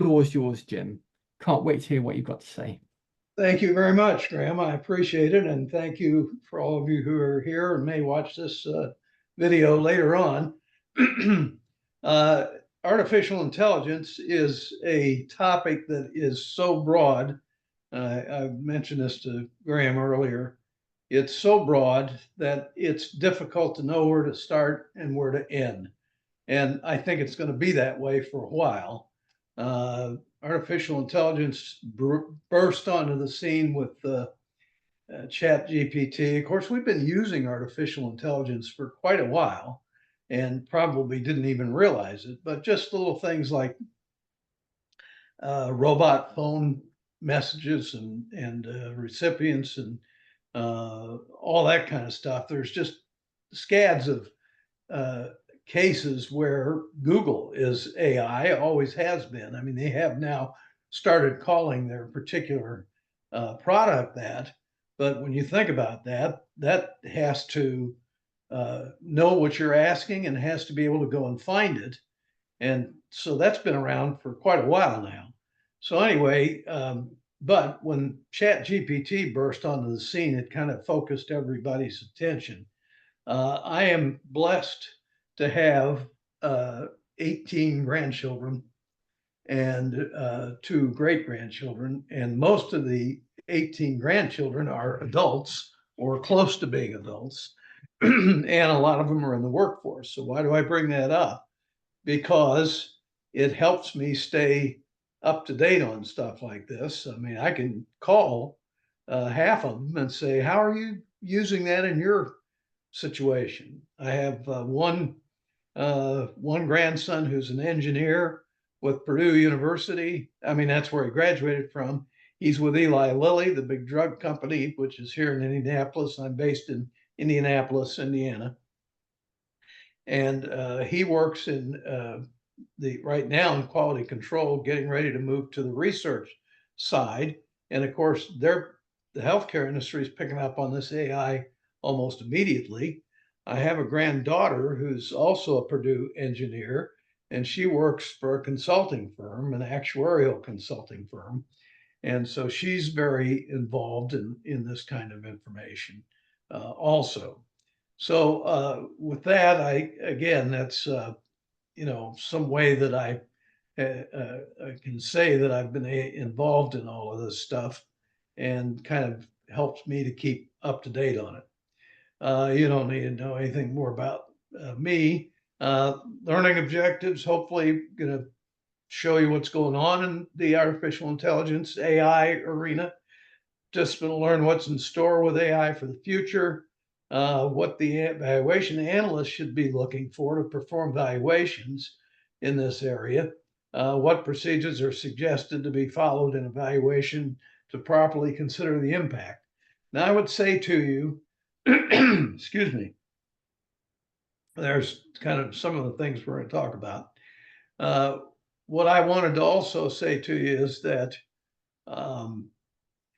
floor's yours, Jim. Can't wait to hear what you've got to say. Thank you very much, Graham. I appreciate it. And thank you for all of you who are here and may watch this video later on. uh, Artificial intelligence is a topic that is so broad. I mentioned this to Graham earlier. It's so broad that it's difficult to know where to start and where to end. And I think it's going to be that way for a while. Artificial intelligence burst onto the scene with Chat GPT. Of course, we've been using artificial intelligence for quite a while and probably didn't even realize it, but just little things like robot phone messages and recipients and all that kind of stuff. There's just scads of cases where Google is AI, always has been. I mean, they have now started calling their particular product that. But when you think about that, that has to know what you're asking and has to be able to go and find it. And so that's been around for quite a while now. So anyway, but when Chat GPT burst onto the scene, it kind of focused everybody's attention. I am blessed to have 18 grandchildren and 2 great grandchildren, and most of the 18 grandchildren are adults or close to being adults, and a lot of them are in the workforce. So why do I bring that up? Because it helps me stay up to date on stuff like this. I mean, I can call half of them and say, how are you using that in your situation? I have one grandson who's an engineer with Purdue University. I mean, that's where he graduated from. He's with Eli Lilly, the big drug company, which is here in Indianapolis. I'm based in Indianapolis, Indiana. And he works in right now in quality control, getting ready to move to the research side. And of course, the healthcare industry is picking up on this AI almost immediately. I have a granddaughter who's also a Purdue engineer, and she works for a consulting firm, an actuarial consulting firm. And so she's very involved in this kind of information also. So with that, that's some way that I can say that I've been involved in all of this stuff, and kind of helps me to keep up to date on it. You don't need to know anything more about me. Learning objectives, hopefully going to show you what's going on in the artificial intelligence AI arena. Just going to learn what's in store with AI for the future, what the valuation analyst should be looking for to perform valuations in this area, what procedures are suggested to be followed in evaluation to properly consider the impact. Now, I would say to you, excuse me, there's kind of some of the things we're going to talk about. What I wanted to also say to you is that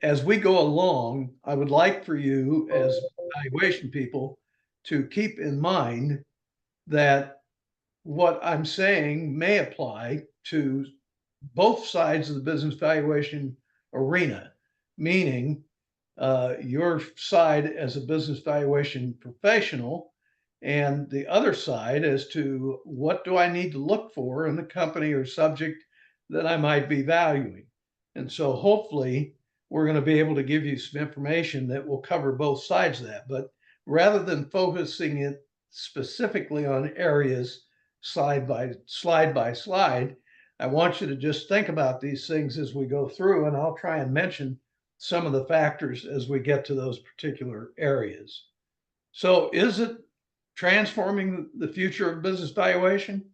as we go along, I would like for you as valuation people to keep in mind that what I'm saying may apply to both sides of the business valuation arena, meaning your side as a business valuation professional and the other side as to what do I need to look for in the company or subject that I might be valuing. And so hopefully we're going to be able to give you some information that will cover both sides of that. But rather than focusing it specifically on areas slide by slide, I want you to just think about these things as we go through, and I'll try and mention some of the factors as we get to those particular areas. So is it transforming the future of business valuation?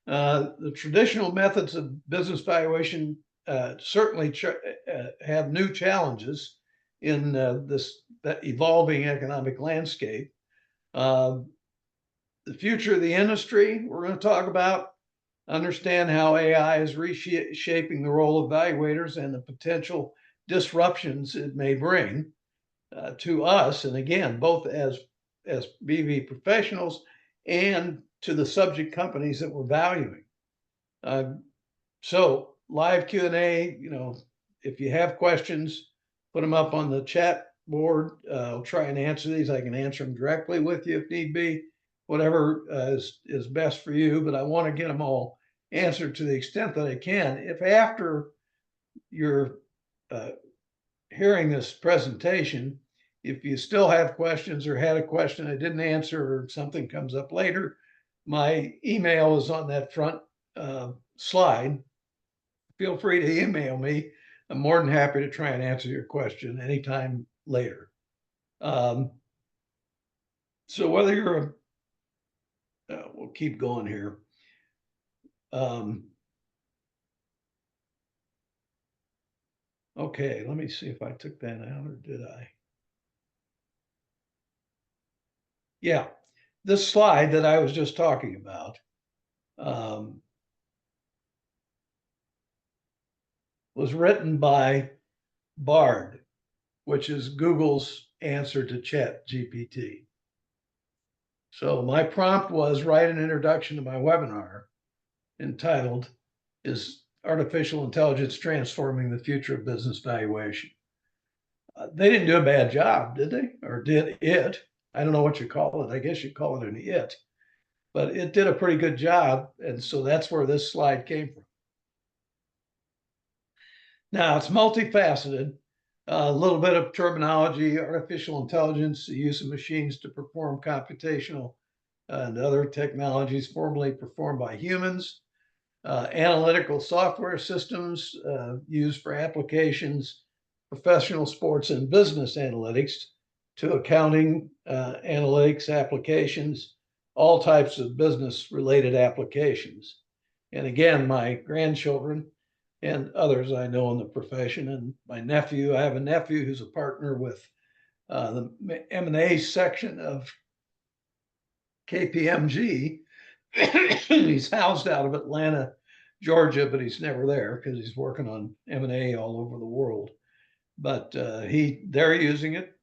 The traditional methods of business valuation certainly have new challenges in this evolving economic landscape. The future of the industry, we're going to talk about, understand how AI is reshaping the role of evaluators and the potential disruptions it may bring to us, and again, both as BV professionals and to the subject companies that we're valuing. So live Q&A. If you have questions, put them up on the chat board. I'll try and answer these. I can answer them directly with you if need be, whatever is best for you, but I want to get them all answered to the extent that I can. If after you're hearing this presentation, if you still have questions or had a question I didn't answer or something comes up later, my email is on that front slide. Feel free to email me. I'm more than happy to try and answer your question anytime later. So whether you're we'll keep going here. Okay, let me see if I took that out or did I? Yeah, this slide that I was just talking about was written by Bard, which is Google's answer to ChatGPT. So my prompt was write an introduction to my webinar entitled, "Is Artificial Intelligence Transforming the Future of Business Valuation?" They didn't do a bad job, did they? Or did it? I don't know what you call it. I guess you call it an it. But it did a pretty good job. And so that's where this slide came from. Now, it's multifaceted. A little bit of terminology, artificial intelligence, the use of machines to perform computational and other technologies formerly performed by humans. Analytical software systems used for applications, professional sports and business analytics to accounting analytics applications, all types of business related applications. And again, my grandchildren and others I know in the profession, and my nephew, I have a nephew who's a partner with the M&A section of KPMG. He's housed out of Atlanta, Georgia, but he's never there because he's working on M&A all over the world. But they're using it.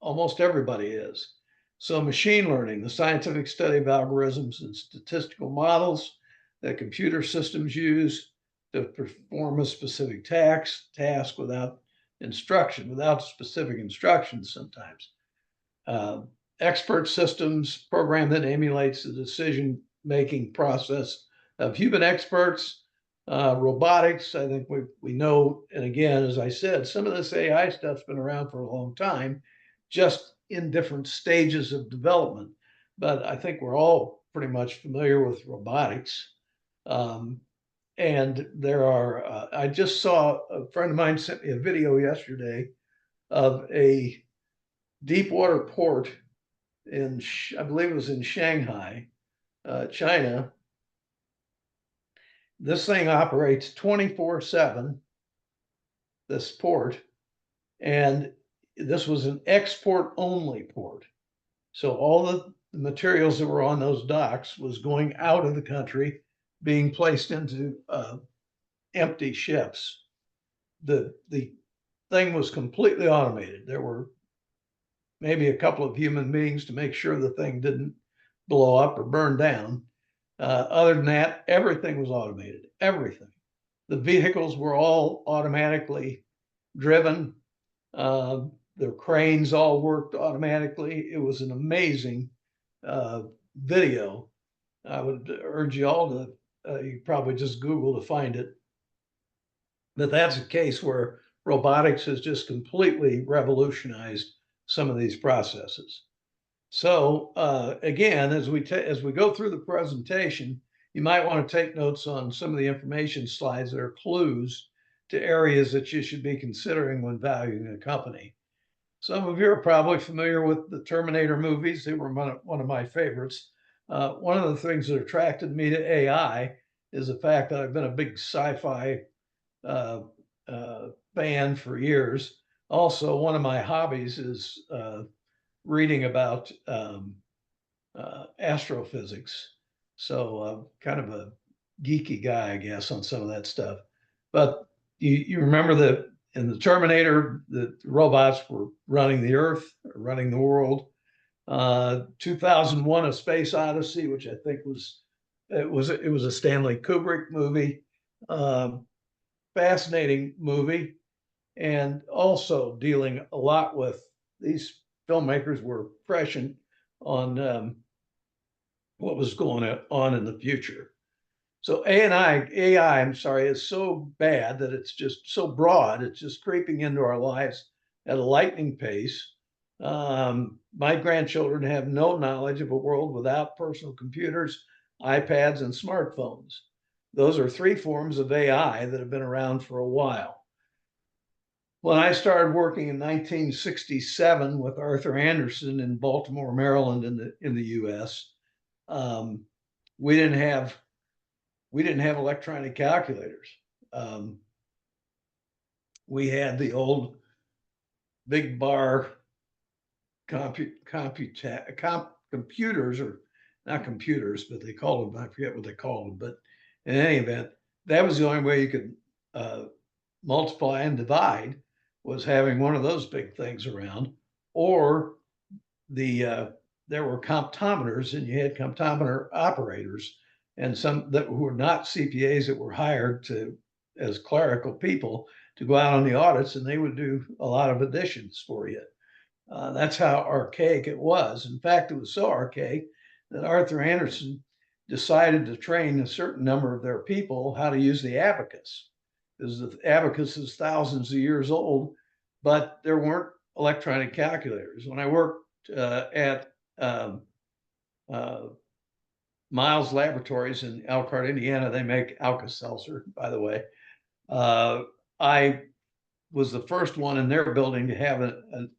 Almost everybody is. So machine learning, the scientific study of algorithms and statistical models that computer systems use to perform a specific task without instruction, without specific instructions sometimes. Expert systems program that emulates the decision-making process of human experts. Robotics, I think we know, and again, as I said, some of this AI stuff's been around for a long time, just in different stages of development. But I think we're all pretty much familiar with robotics. And there are, I just saw a friend of mine sent me a video yesterday of a deep water port in, I believe it was in Shanghai, China. This thing operates 24/7, this port, and this was an export only port. So all the materials that were on those docks was going out of the country, being placed into empty ships. The thing was completely automated. There were maybe a couple of human beings to make sure the thing didn't blow up or burn down. Other than that, everything was automated, everything. The vehicles were all automatically driven. The cranes all worked automatically. It was an amazing video. I would urge you all to, you probably just Google to find it. But that's a case where robotics has just completely revolutionized some of these processes. So again, as we go through the presentation, you might want to take notes on some of the information slides that are clues to areas that you should be considering when valuing a company. Some of you are probably familiar with the Terminator movies. They were one of my favorites. One of the things that attracted me to AI is the fact that I've been a big sci-fi fan for years. Also, one of my hobbies is reading about astrophysics. So kind of a geeky guy, I guess, on some of that stuff. But you remember that in the Terminator, the robots were running the Earth, running the world. 2001: A Space Odyssey, which I think was a Stanley Kubrick movie. Fascinating movie, and also dealing a lot with these filmmakers were prescient on what was going on in the future. So AI, I'm sorry, is so bad that it's just so broad. It's just creeping into our lives at a lightning pace. My grandchildren have no knowledge of a world without personal computers, iPads, and smartphones. Those are three forms of AI that have been around for a while. When I started working in 1967 with Arthur Andersen in Baltimore, Maryland, in the U.S., um, we didn't have electronic calculators. Um, we had the old big bar computers, or not computers, but they called them, I forget what they called them. But in any event, that was the only way you could multiply and divide, was having one of those big things around, or there were comptometers, and you had comptometer operators, and some that were not CPAs that were hired to as clerical people to go out on the audits, and they would do a lot of additions for you. That's how archaic it was. In fact, it was so archaic that Arthur Andersen decided to train a certain number of their people how to use the abacus, because the abacus is thousands of years old, but there weren't electronic calculators. When I worked at Miles Laboratories in Elkhart, Indiana, they make Alka-Seltzer, by the way. I was the first one in their building to have an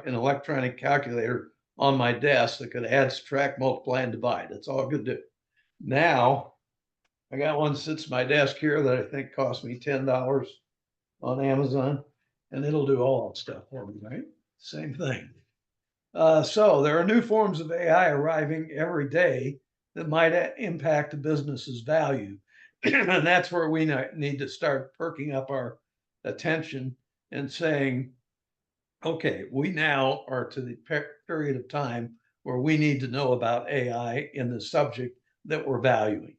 electronic calculator on my desk that could add, subtract, multiply, and divide. That's all I could do. Now, I got one sits at my desk here that I think cost me $10 on Amazon, and it'll do all that stuff for me, right? Same thing. So there are new forms of AI arriving every day that might impact a business's value. And that's where we need to start perking up our attention and saying, okay, we now are to the period of time where we need to know about AI in the subject that we're valuing.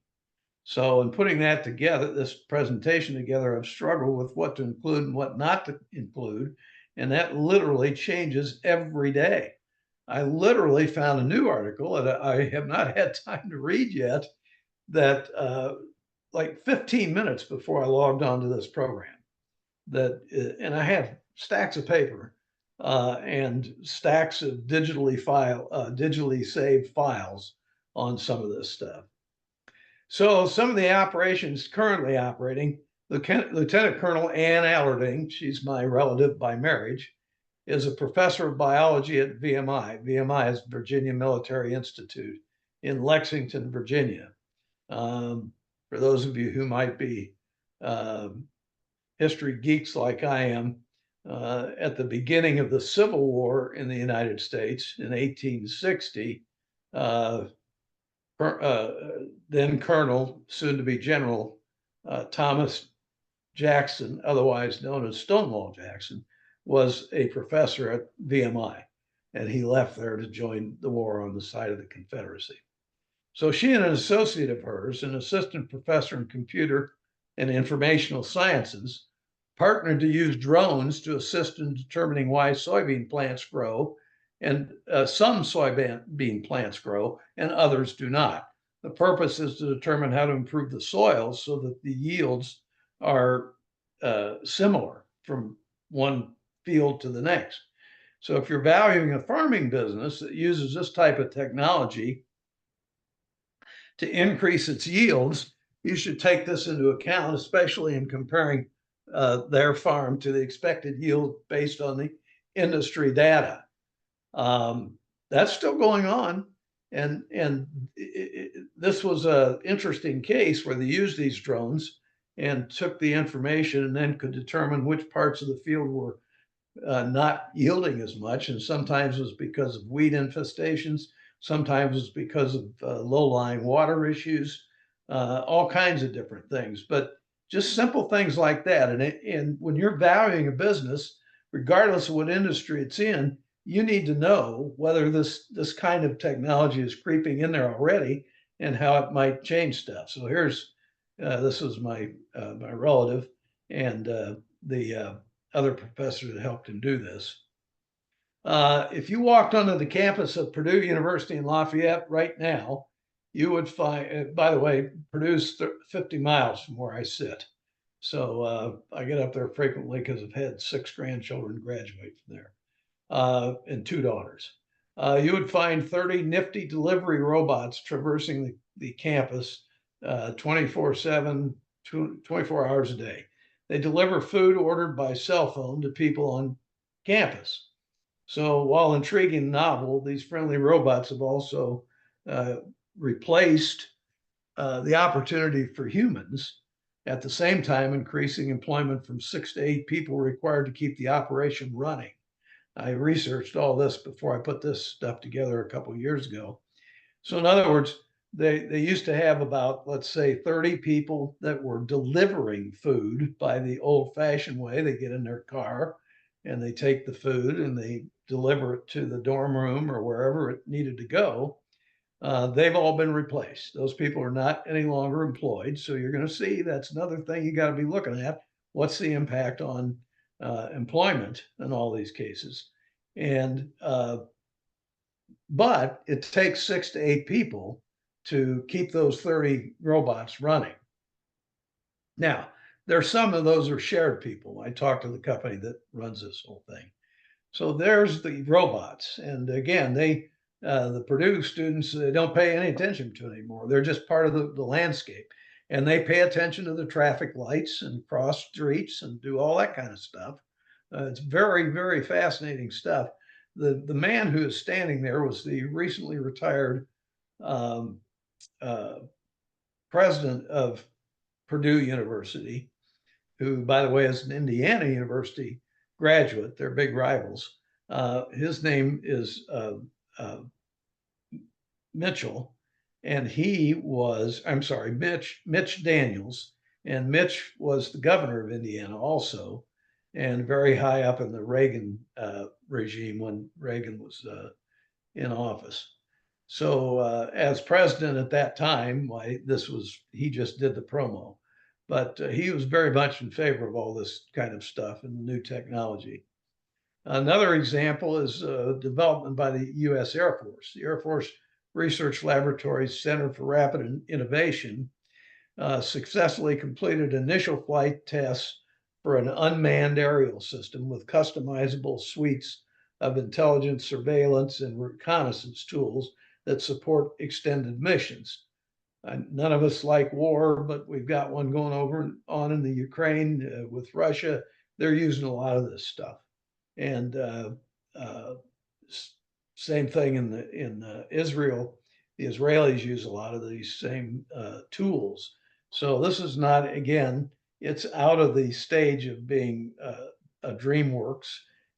So in putting that together, this presentation together, I've struggled with what to include and what not to include. And that literally changes every day. I literally found a new article that I have not had time to read yet, that like 15 minutes before I logged onto this program, and I had stacks of paper and stacks of digitally saved files on some of this stuff. So some of the operations currently operating, Lieutenant Colonel Ann Alerding, she's my relative by marriage, is a professor of biology at VMI. VMI is Virginia Military Institute in Lexington, Virginia. For those of you who might be history geeks like I am, at the beginning of the Civil War in the United States in 1860, then Colonel, soon to be General Thomas Jackson, otherwise known as Stonewall Jackson, was a professor at VMI, and he left there to join the war on the side of the Confederacy. So she and an associate of hers, an assistant professor in computer and informational sciences, partnered to use drones to assist in determining why soybean plants grow, and some soybean plants grow and others do not. The purpose is to determine how to improve the soil so that the yields are similar from one field to the next. So if you're valuing a farming business that uses this type of technology to increase its yields, you should take this into account, especially in comparing their farm to the expected yield based on the industry data. That's still going on. And this was an interesting case where they used these drones and took the information and then could determine which parts of the field were not yielding as much. And sometimes it was because of weed infestations. Sometimes it's because of low-lying water issues, all kinds of different things. But just simple things like that. And when you're valuing a business, regardless of what industry it's in, you need to know whether this kind of technology is creeping in there already and how it might change stuff. So here's This was my my relative and the other professor that helped him do this. If you walked onto the campus of Purdue University in Lafayette right now, you would find, by the way, Purdue's 50 miles from where I sit. So I get up there frequently because I've had 6 grandchildren graduate from there and 2 daughters. You would find 30 nifty delivery robots traversing the campus 24/7, 24 hours a day. They deliver food ordered by cell phone to people on campus. So while intriguing and novel, these friendly robots have also replaced the opportunity for humans, at the same time increasing employment from 6 to 8 people required to keep the operation running. I researched all this before I put this stuff together a couple of years ago. So in other words, they used to have about, let's say, 30 people that were delivering food by the old fashioned way. They get in their car and they take the food and they deliver it to the dorm room or wherever it needed to go. They've all been replaced. Those people are not any longer employed. So you're going to see that's another thing you got to be looking at. What's the impact on employment in all these cases? And but it takes 6 to 8 people to keep those 30 robots running. Now, there's some of those are shared people. I talked to the company that runs this whole thing. So there's the robots. And again, the Purdue students, they don't pay any attention to it anymore. They're just part of the landscape. And they pay attention to the traffic lights and cross streets and do all that kind of stuff. It's very, very fascinating stuff. The man who is standing there was the recently retired um, president of Purdue University, who, by the way, is an Indiana University graduate. They're big rivals. His name is Mitchell, and he was, I'm sorry, Mitch Daniels. And Mitch was the governor of Indiana also, and very high up in the Reagan regime when Reagan was in office. So as president at that time, why he just did the promo, but he was very much in favor of all this kind of stuff and new technology. Another example is development by the U.S. Air Force. The Air Force Research Laboratories Center for Rapid Innovation successfully completed initial flight tests for an unmanned aerial system with customizable suites of intelligence, surveillance, and reconnaissance tools that support extended missions. None of us like war, but we've got one going on in the Ukraine with Russia. They're using a lot of this stuff. And same thing in Israel. The Israelis use a lot of these same tools. So this is not, again, it's out of the stage of being a DreamWorks,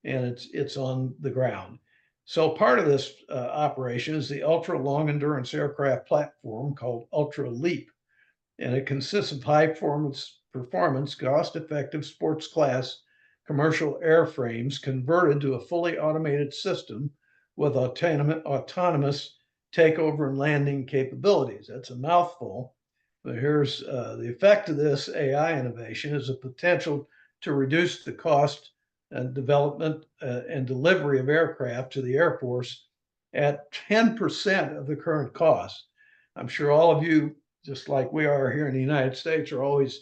and it's on the ground. So part of this operation is the ultra long endurance aircraft platform called Ultra Leap, and it consists of high performance, cost-effective sports class commercial airframes converted to a fully automated system with autonomous takeover and landing capabilities. That's a mouthful, but here's the effect of this AI innovation is a potential to reduce the cost and development and delivery of aircraft to the Air Force at 10% of the current cost. I'm sure all of you, just like we are here in the United States, are always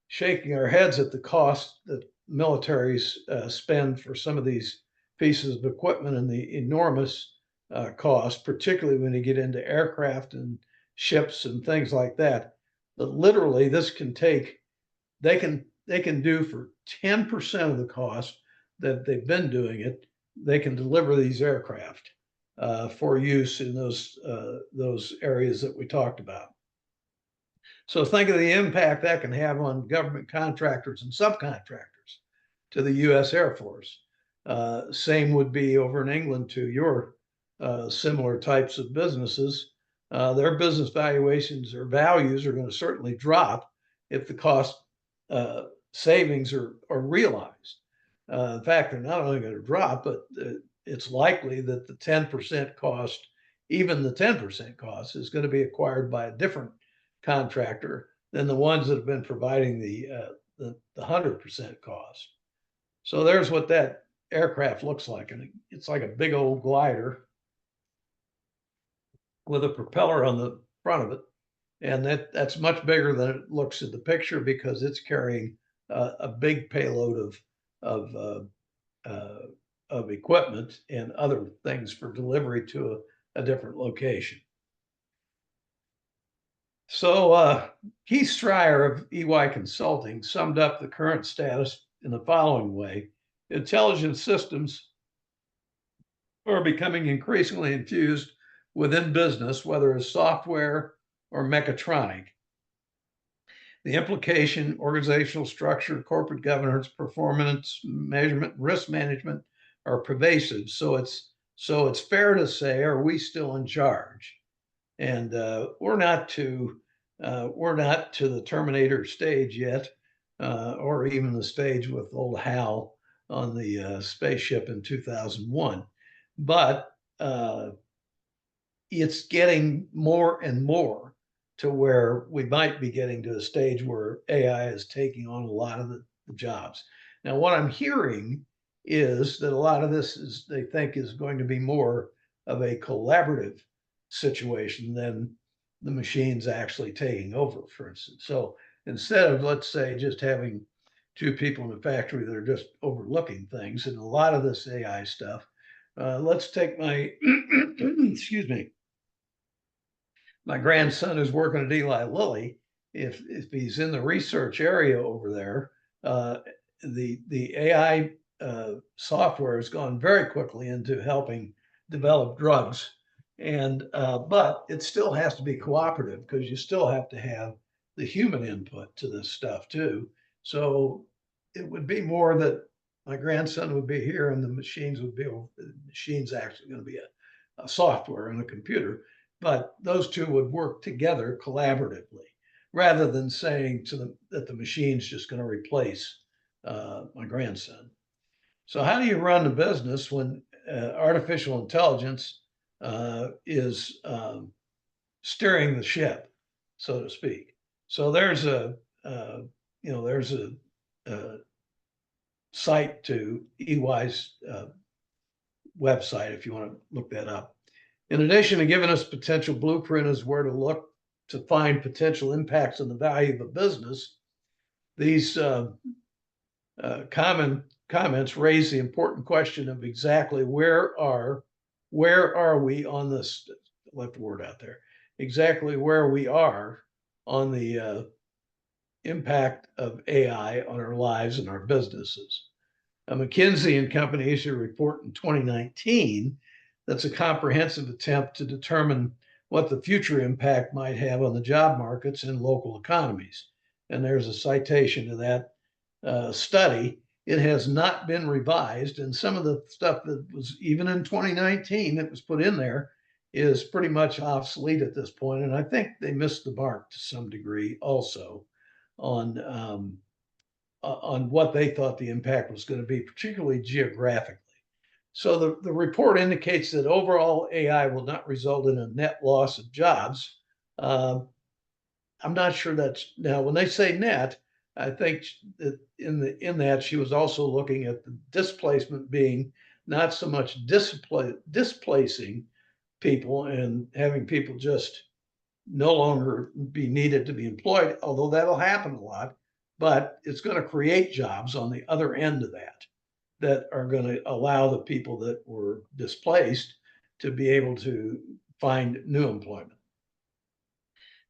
shaking our heads at the cost that militaries spend for some of these pieces of equipment and the enormous cost, particularly when you get into aircraft and ships and things like that. But literally, this can take, they can do for 10% of the cost that they've been doing it. They can deliver these aircraft for use in those areas that we talked about. So think of the impact that can have on government contractors and subcontractors to the U.S. Air Force. Same would be over in England to your similar types of businesses. Their business valuations or values are going to certainly drop if the cost savings are realized. In fact, they're not only going to drop, but it's likely that the 10% cost, even the 10% cost, is going to be acquired by a different contractor than the ones that have been providing the 100% cost. So there's what that aircraft looks like. And it's like a big old glider with a propeller on the front of it. And that's much bigger than it looks in the picture because it's carrying a big payload of equipment and other things for delivery to a different location. So Keith Stryer of EY Consulting summed up the current status in the following way: intelligent systems are becoming increasingly infused within business, whether it's software or mechatronic. The implication, organizational structure, corporate governance, performance measurement, risk management are pervasive. So it's fair to say, are we still in charge? And we're not to the Terminator stage yet, or even the stage with old Hal on the spaceship in 2001. But it's getting more and more to where we might be getting to a stage where AI is taking on a lot of the jobs. Now, what I'm hearing is that a lot of this is they think is going to be more of a collaborative situation than the machines actually taking over, for instance. So instead of, let's say, just having two people in the factory that are just overlooking things, and a lot of this AI stuff, let's take my, excuse me, my grandson who's working at Eli Lilly. If he's in the research area over there, the AI software has gone very quickly into helping develop drugs. And but it still has to be cooperative because you still have to have the human input to this stuff too. So it would be more that my grandson would be here and the machines would be, the machine's actually going to be a software and a computer, but those two would work together collaboratively rather than saying to them that the machine's just going to replace my grandson. So how do you run the business when artificial intelligence is steering the ship, so to speak? So there's a site to EY's website if you want to look that up. In addition to giving us potential blueprint as where to look to find potential impacts on the value of a business, these comments raise the important question of exactly where are we on this, left word out there, exactly where we are on the impact of AI on our lives and our businesses. McKinsey and Company issued a report in 2019 that's a comprehensive attempt to determine what the future impact might have on the job markets and local economies. And there's a citation to that study. It has not been revised, and some of the stuff that was even in 2019 that was put in there is pretty much obsolete at this point. And I think they missed the mark to some degree also on what they thought the impact was going to be, particularly geographically. So the report indicates that overall AI will not result in a net loss of jobs. I'm not sure that's, now when they say net, I think that in that she was also looking at the displacement being not so much displacing people and having people just no longer be needed to be employed, although that'll happen a lot, but it's going to create jobs on the other end of that are going to allow the people that were displaced to be able to find new employment.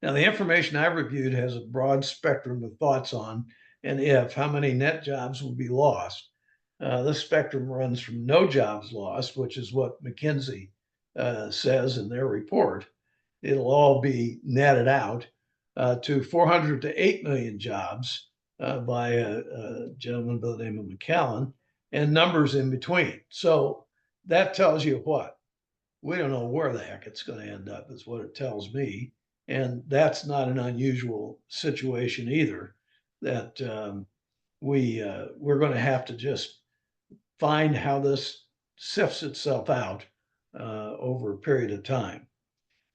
Now, the information I've reviewed has a broad spectrum of thoughts on and how many net jobs will be lost. This spectrum runs from no jobs lost, which is what McKinsey says in their report. It'll all be netted out to 400 to 8 million jobs by a gentleman by the name of McCallan, and numbers in between. So that tells you what? We don't know where the heck it's going to end up, is what it tells me. And that's not an unusual situation either, that we're going to have to just find how this sifts itself out over a period of time.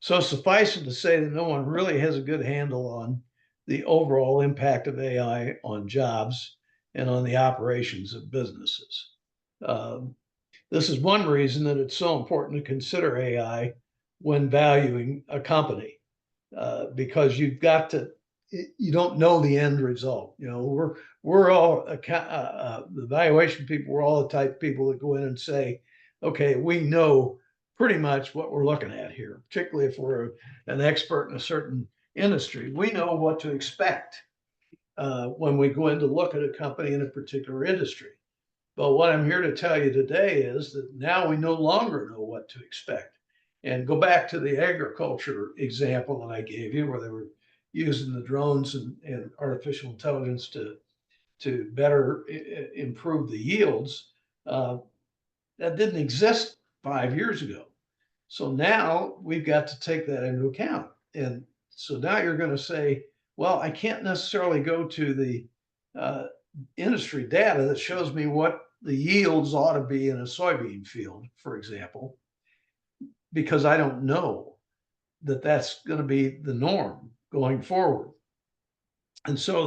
So suffice it to say that no one really has a good handle on the overall impact of AI on jobs and on the operations of businesses. This is one reason that it's so important to consider AI when valuing a company, because you don't know the end result. You know, we're all the valuation people. We're all the type of people that go in and say, okay, we know pretty much what we're looking at here, particularly if we're an expert in a certain industry. We know what to expect when we go in to look at a company in a particular industry. But what I'm here to tell you today is that now we no longer know what to expect. And go back to the agriculture example that I gave you, where they were using the drones and artificial intelligence to better improve the yields. That didn't exist 5 years ago. So now we've got to take that into account. And so now you're going to say, well, I can't necessarily go to the industry data that shows me what the yields ought to be in a soybean field, for example, because I don't know that that's going to be the norm going forward. And so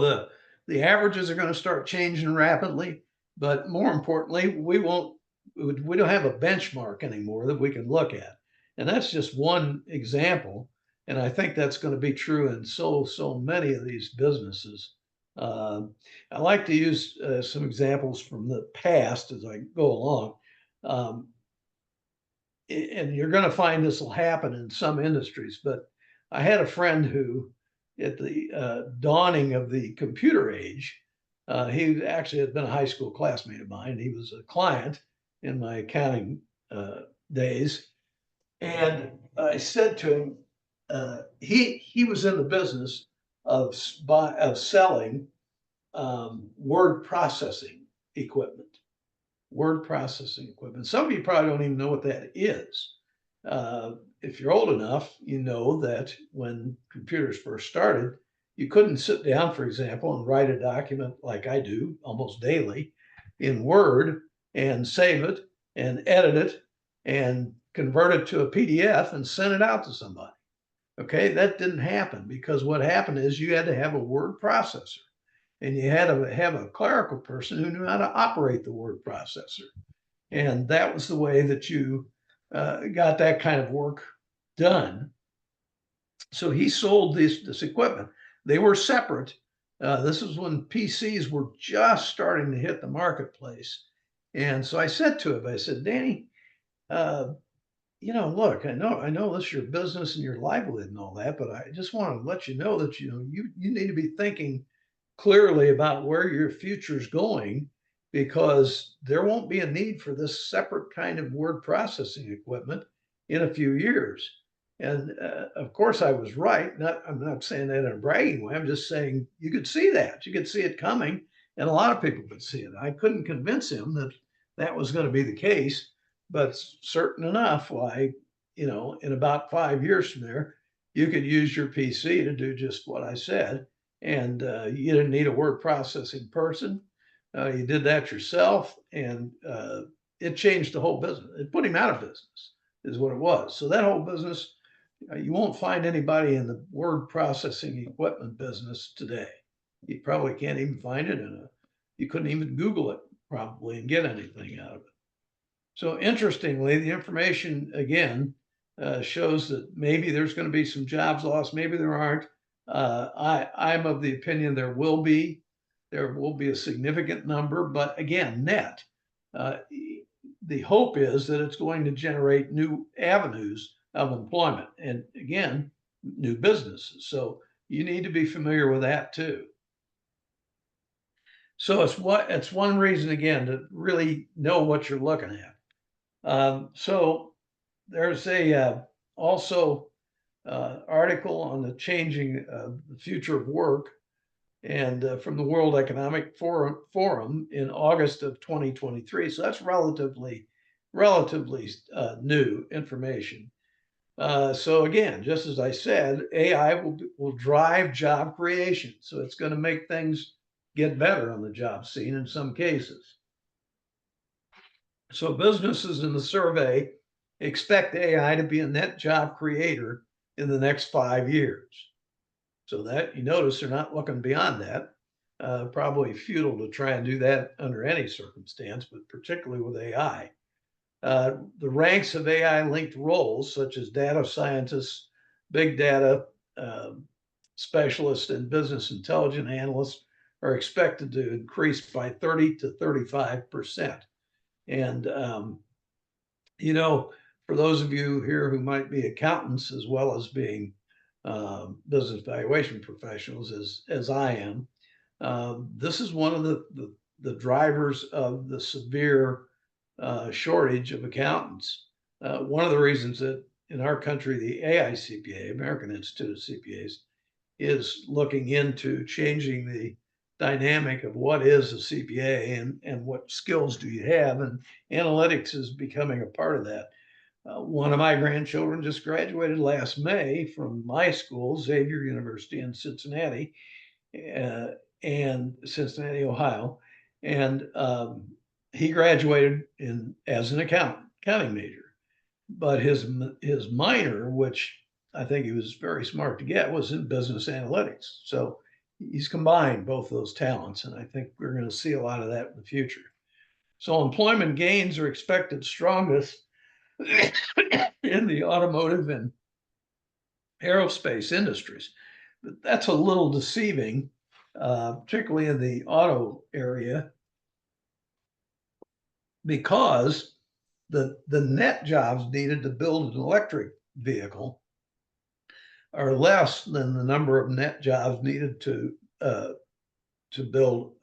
the averages are going to start changing rapidly, but more importantly, we don't have a benchmark anymore that we can look at. And that's just one example. And I think that's going to be true in so many of these businesses. I like to use some examples from the past as I go along. And you're going to find this will happen in some industries, but I had a friend who, at the dawning of the computer age, he actually had been a high school classmate of mine. He was a client in my accounting days. And I said to him, he was in the business of selling word processing equipment. Some of you probably don't even know what that is. If you're old enough, you know that when computers first started, you couldn't sit down, for example, and write a document like I do almost daily in Word and save it and edit it and convert it to a PDF and send it out to somebody. Okay, that didn't happen because what happened is you had to have a word processor and you had to have a clerical person who knew how to operate the word processor. And that was the way that you got that kind of work done. So he sold this equipment. They were separate. This was when PCs were just starting to hit the marketplace. And so I said to him, I said, Danny, look, I know this is your business and your livelihood and all that, but I just want to let you know that, you need to be thinking clearly about where your future is going, because there won't be a need for this separate kind of word processing equipment in a few years. And of course I was right. I'm not saying that in a bragging way. I'm just saying you could see that. You could see it coming, and a lot of people could see it. I couldn't convince him that that was going to be the case, but certain enough, why, in about 5 years from there, you could use your PC to do just what I said. And you didn't need a word processing person. You did that yourself, and it changed the whole business. It put him out of business, is what it was. So that whole business, you won't find anybody in the word processing equipment business today. You probably can't even find it you couldn't even Google it probably and get anything out of it. So interestingly, the information again shows that maybe there's going to be some jobs lost, maybe there aren't. I'm of the opinion there will be a significant number, but again, net. The hope is that it's going to generate new avenues of employment and, again, new businesses. So you need to be familiar with that too. So it's one reason, again, to really know what you're looking at. So there's also article on the changing the future of work, and from the World Economic Forum in August of 2023. So that's relatively new information. So again, just as I said, AI will drive job creation. So it's going to make things get better on the job scene in some cases. So businesses in the survey expect AI to be a net job creator in the next 5 years. So that you notice they're not looking beyond that. Probably futile to try and do that under any circumstance, but particularly with AI. The ranks of AI linked roles, such as data scientists, big data specialists, and business intelligence analysts, are expected to increase by 30 to 35%. And, for those of you here who might be accountants as well as being business valuation professionals, as I am, this is one of the drivers of the severe shortage of accountants. One of the reasons that in our country, the AICPA, American Institute of CPAs, is looking into changing the dynamic of what is a CPA and what skills do you have, and analytics is becoming a part of that. One of my grandchildren just graduated last May from my school, Xavier University in Cincinnati, and Cincinnati, Ohio, and he graduated as an accounting major, but his minor, which I think he was very smart to get, was in business analytics. So he's combined both those talents, and I think we're going to see a lot of that in the future. So employment gains are expected strongest in the automotive and aerospace industries. But that's a little deceiving, particularly in the auto area, because the net jobs needed to build an electric vehicle are less than the number of net jobs needed to build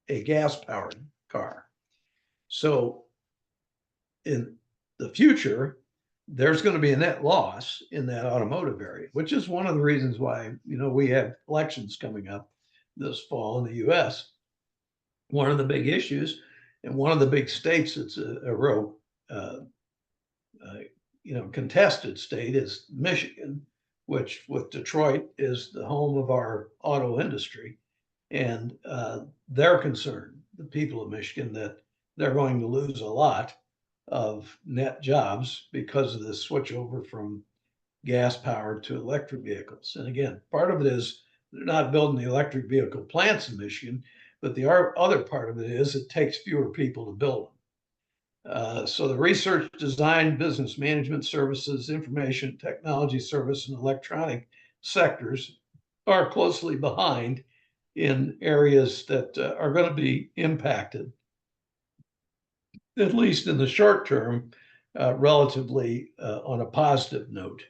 a gas-powered car. So in the future, there's going to be a net loss in that automotive area, which is one of the reasons why we have elections coming up this fall in the U.S. One of the big issues, and one of the big states that's a real contested state, is Michigan, which with Detroit is the home of our auto industry. And they're concerned, the people of Michigan, that they're going to lose a lot of net jobs because of this switch over from gas powered to electric vehicles. And again, part of it is they're not building the electric vehicle plants in Michigan, but the other part of it is it takes fewer people to build them. So the research, design, business management services, information technology service, and electronic sectors are closely behind in areas that are going to be impacted, at least in the short term, relatively on a positive note.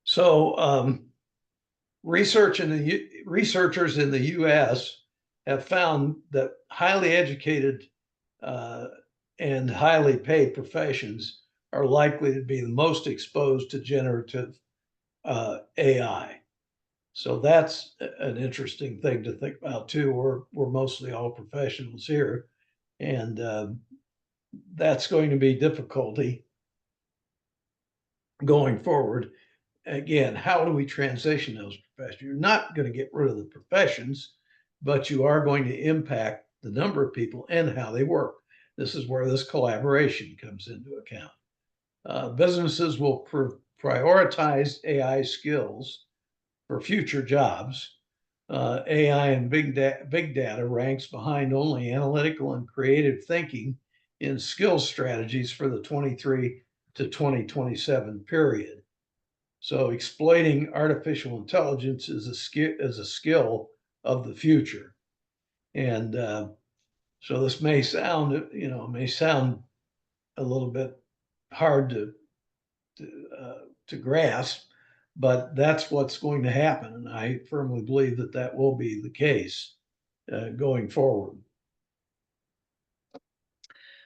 So researchers in the U.S. have found that highly educated and highly paid professions are likely to be the most exposed to generative AI. So that's an interesting thing to think about too. We're mostly all professionals here, and that's going to be difficulty going forward. Again, how do we transition those professions? You're not going to get rid of the professions, but you are going to impact the number of people and how they work. This is where this collaboration comes into account. Businesses will prioritize AI skills for future jobs. AI and big data ranks behind only analytical and creative thinking in skills strategies for the 23 to 2027 period. So exploiting artificial intelligence is a skill of the future. And so this may sound a little bit hard to grasp, but that's what's going to happen. And I firmly believe that will be the case going forward.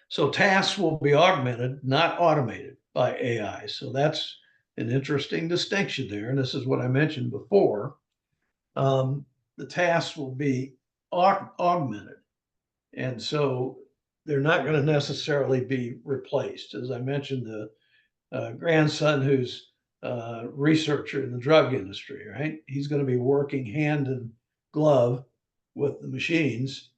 So tasks will be augmented, not automated by AI. So that's an interesting distinction there. And this is what I mentioned before. The tasks will be augmented. And so they're not going to necessarily be replaced. As I mentioned, the grandson who's a researcher in the drug industry, right? He's going to be working hand in glove with the machines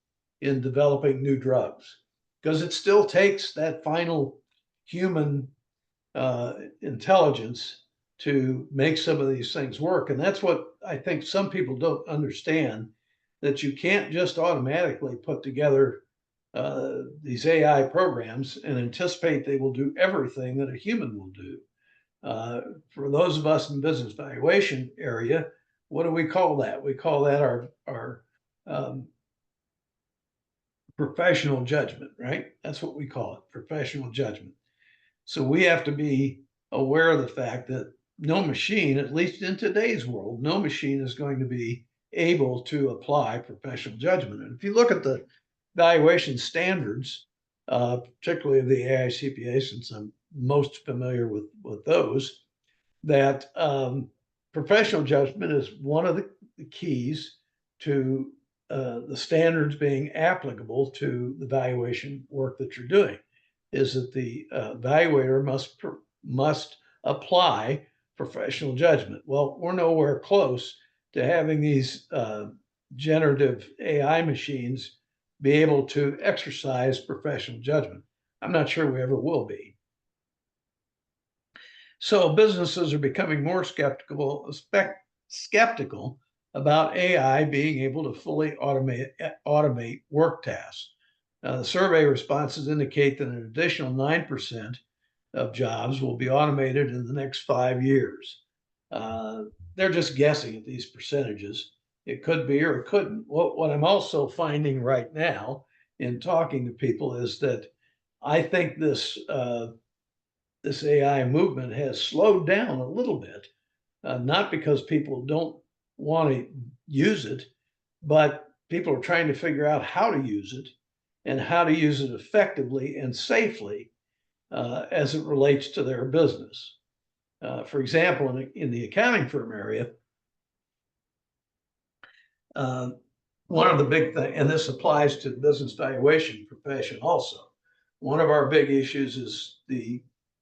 in developing new drugs, because it still takes that final human intelligence to make some of these things work. And that's what I think some people don't understand, that you can't just automatically put together these AI programs and anticipate they will do everything that a human will do. For those of us in the business valuation area, what do we call that? We call that our professional judgment, right? That's what we call it, professional judgment. So we have to be aware of the fact that no machine, at least in today's world, no machine is going to be able to apply professional judgment. And if you look at the valuation standards, particularly of the AICPA, since I'm most familiar with those, that professional judgment is one of the keys to the standards being applicable to the valuation work that you're doing, is that the evaluator must apply professional judgment. Well, we're nowhere close to having these generative AI machines be able to exercise professional judgment. I'm not sure we ever will be. So businesses are becoming more skeptical about AI being able to fully automate work tasks. The survey responses indicate that an additional 9% of jobs will be automated in the next 5 years. They're just guessing at these percentages. It could be or it couldn't. What I'm also finding right now in talking to people is that I think this AI movement has slowed down a little bit, not because people don't want to use it, but people are trying to figure out how to use it and how to use it effectively and safely as it relates to their business. For example, in the accounting firm area, one of the big things, and this applies to the business valuation profession also, one of our big issues is the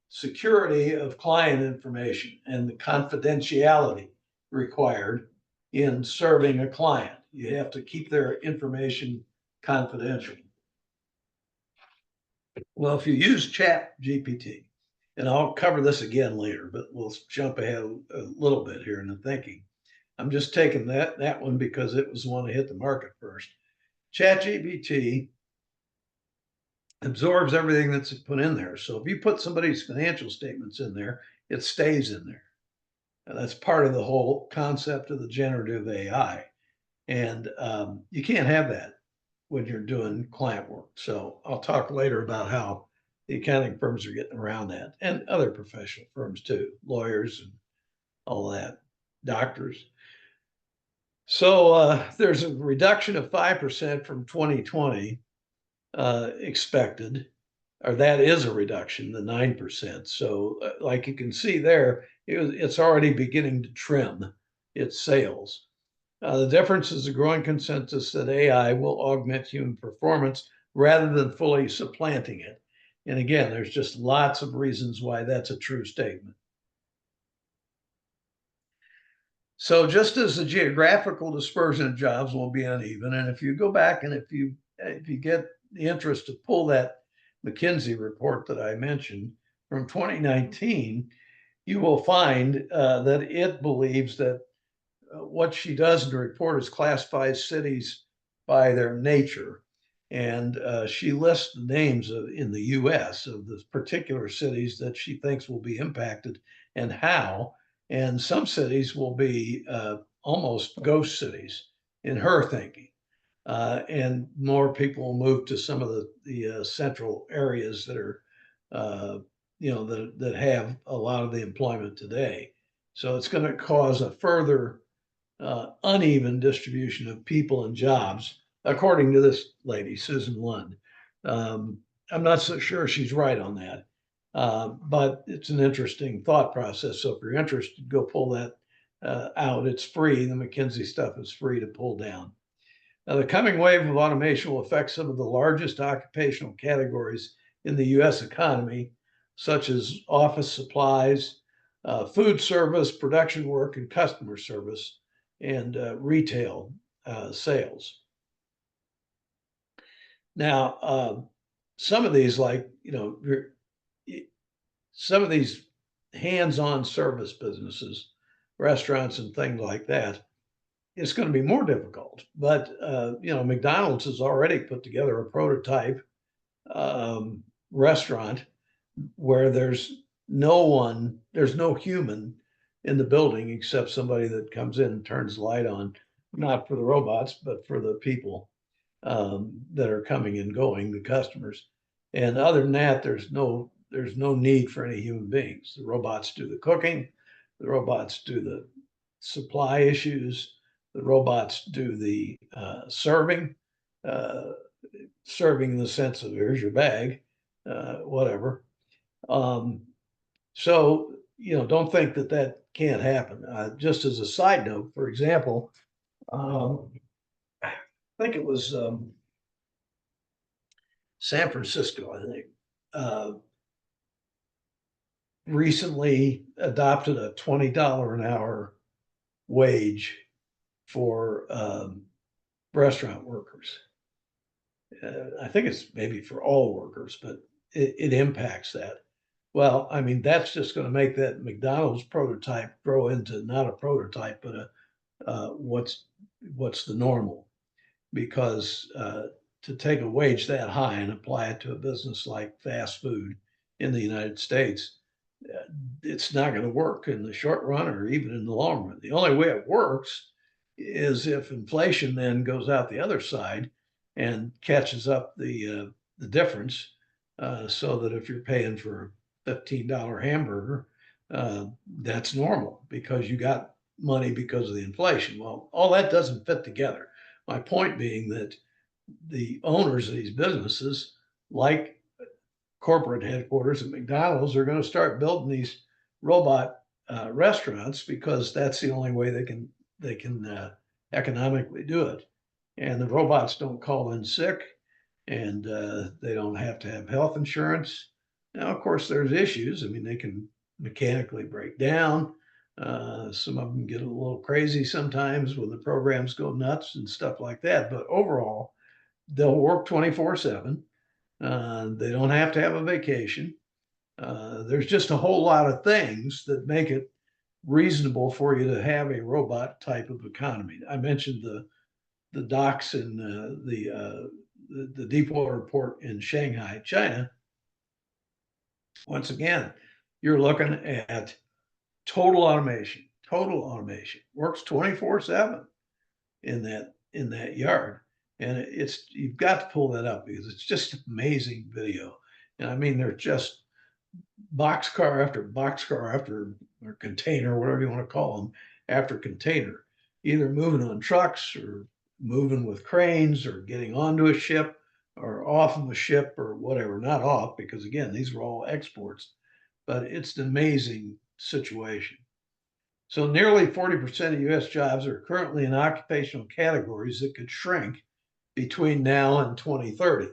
security of client information and the confidentiality required in serving a client. You have to keep their information confidential. Well, if you use Chat GPT, and I'll cover this again later, but we'll jump ahead a little bit here in the thinking. I'm just taking that one because it was the one that hit the market first. Chat GPT absorbs everything that's put in there. So if you put somebody's financial statements in there, it stays in there. And that's part of the whole concept of the generative AI. And you can't have that when you're doing client work. So I'll talk later about how the accounting firms are getting around that, and other professional firms too, lawyers and all that, doctors. So there's a reduction of 5% from 2020 expected, or that is a reduction, the 9%. So like you can see there, it's already beginning to trim its sales. The difference is a growing consensus that AI will augment human performance rather than fully supplanting it. And again, there's just lots of reasons why that's a true statement. So just as the geographical dispersion of jobs will be uneven, and if you go back and if you get the interest to pull that McKinsey report that I mentioned from 2019, you will find that it believes that what she does in the report is classifies cities by their nature. And she lists the names in the US of the particular cities that she thinks will be impacted and how. And some cities will be almost ghost cities in her thinking. And more people will move to some of the central areas that are, that have a lot of the employment today. So it's going to cause a further uneven distribution of people and jobs, according to this lady, Susan Lund. I'm not so sure she's right on that, but it's an interesting thought process. So if you're interested, go pull that out. It's free. The McKinsey stuff is free to pull down. Now, the coming wave of automation will affect some of the largest occupational categories in the U.S. economy, such as office supplies, food service, production work, and customer service, and retail sales. Now, some of these, like, some of these hands-on service businesses, restaurants and things like that, it's going to be more difficult. But McDonald's has already put together a prototype restaurant where there's no human in the building except somebody that comes in and turns the light on, not for the robots, but for the people that are coming and going, the customers. And other than that, there's no need for any human beings. The robots do the cooking, the robots do the supply issues, the robots do the serving, serving in the sense of here's your bag, whatever. So, don't think that can't happen. Just as a side note, for example, I think it was San Francisco, I think, recently adopted a $20 an hour wage for restaurant workers. I think it's maybe for all workers, but it impacts that. Well, I mean, that's just going to make that McDonald's prototype grow into not a prototype, but what's the normal. Because to take a wage that high and apply it to a business like fast food in the United States, it's not going to work in the short run or even in the long run. The only way it works is if inflation then goes out the other side and catches up the difference, so that if you're paying for a $15 hamburger, that's normal because you got money because of the inflation. Well, all that doesn't fit together. My point being that the owners of these businesses, like corporate headquarters at McDonald's, are going to start building these robot restaurants because that's the only way they can economically do it. And the robots don't call in sick, and they don't have to have health insurance. Now, of course, there's issues. I mean, they can mechanically break down. Some of them get a little crazy sometimes when the programs go nuts and stuff like that. But overall, they'll work 24/7. They don't have to have a vacation. There's just a whole lot of things that make it reasonable for you to have a robot type of economy. I mentioned the docks in the Deepwater port in Shanghai, China. Once again, you're looking at total automation. Total automation works 24/7 in that yard, and you've got to pull that up because it's just amazing video. And I mean, they're just boxcar after boxcar after or container, whatever you want to call them, after container, either moving on trucks or moving with cranes or getting onto a ship or off of a ship or whatever. Not off, because again, these are all exports, but it's an amazing situation. So nearly 40% of US jobs are currently in occupational categories that could shrink between now and 2030.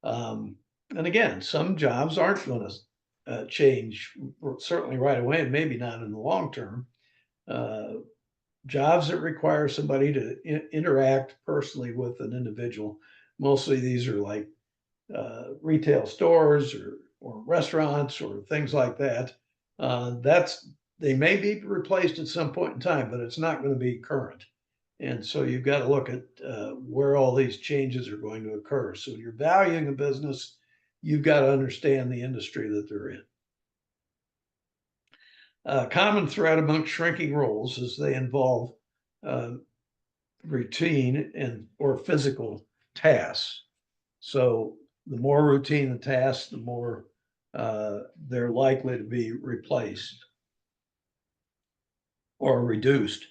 And again, some jobs aren't going to change, certainly right away, and maybe not in the long term. Jobs that require somebody to interact personally with an individual. Mostly these are like retail stores or restaurants or things like that. They may be replaced at some point in time, but it's not going to be current. And so you've got to look at where all these changes are going to occur. So when you're valuing a business, you've got to understand the industry that they're in. Common thread among shrinking roles is they involve routine or physical tasks. So the more routine the tasks, the more they're likely to be replaced or reduced.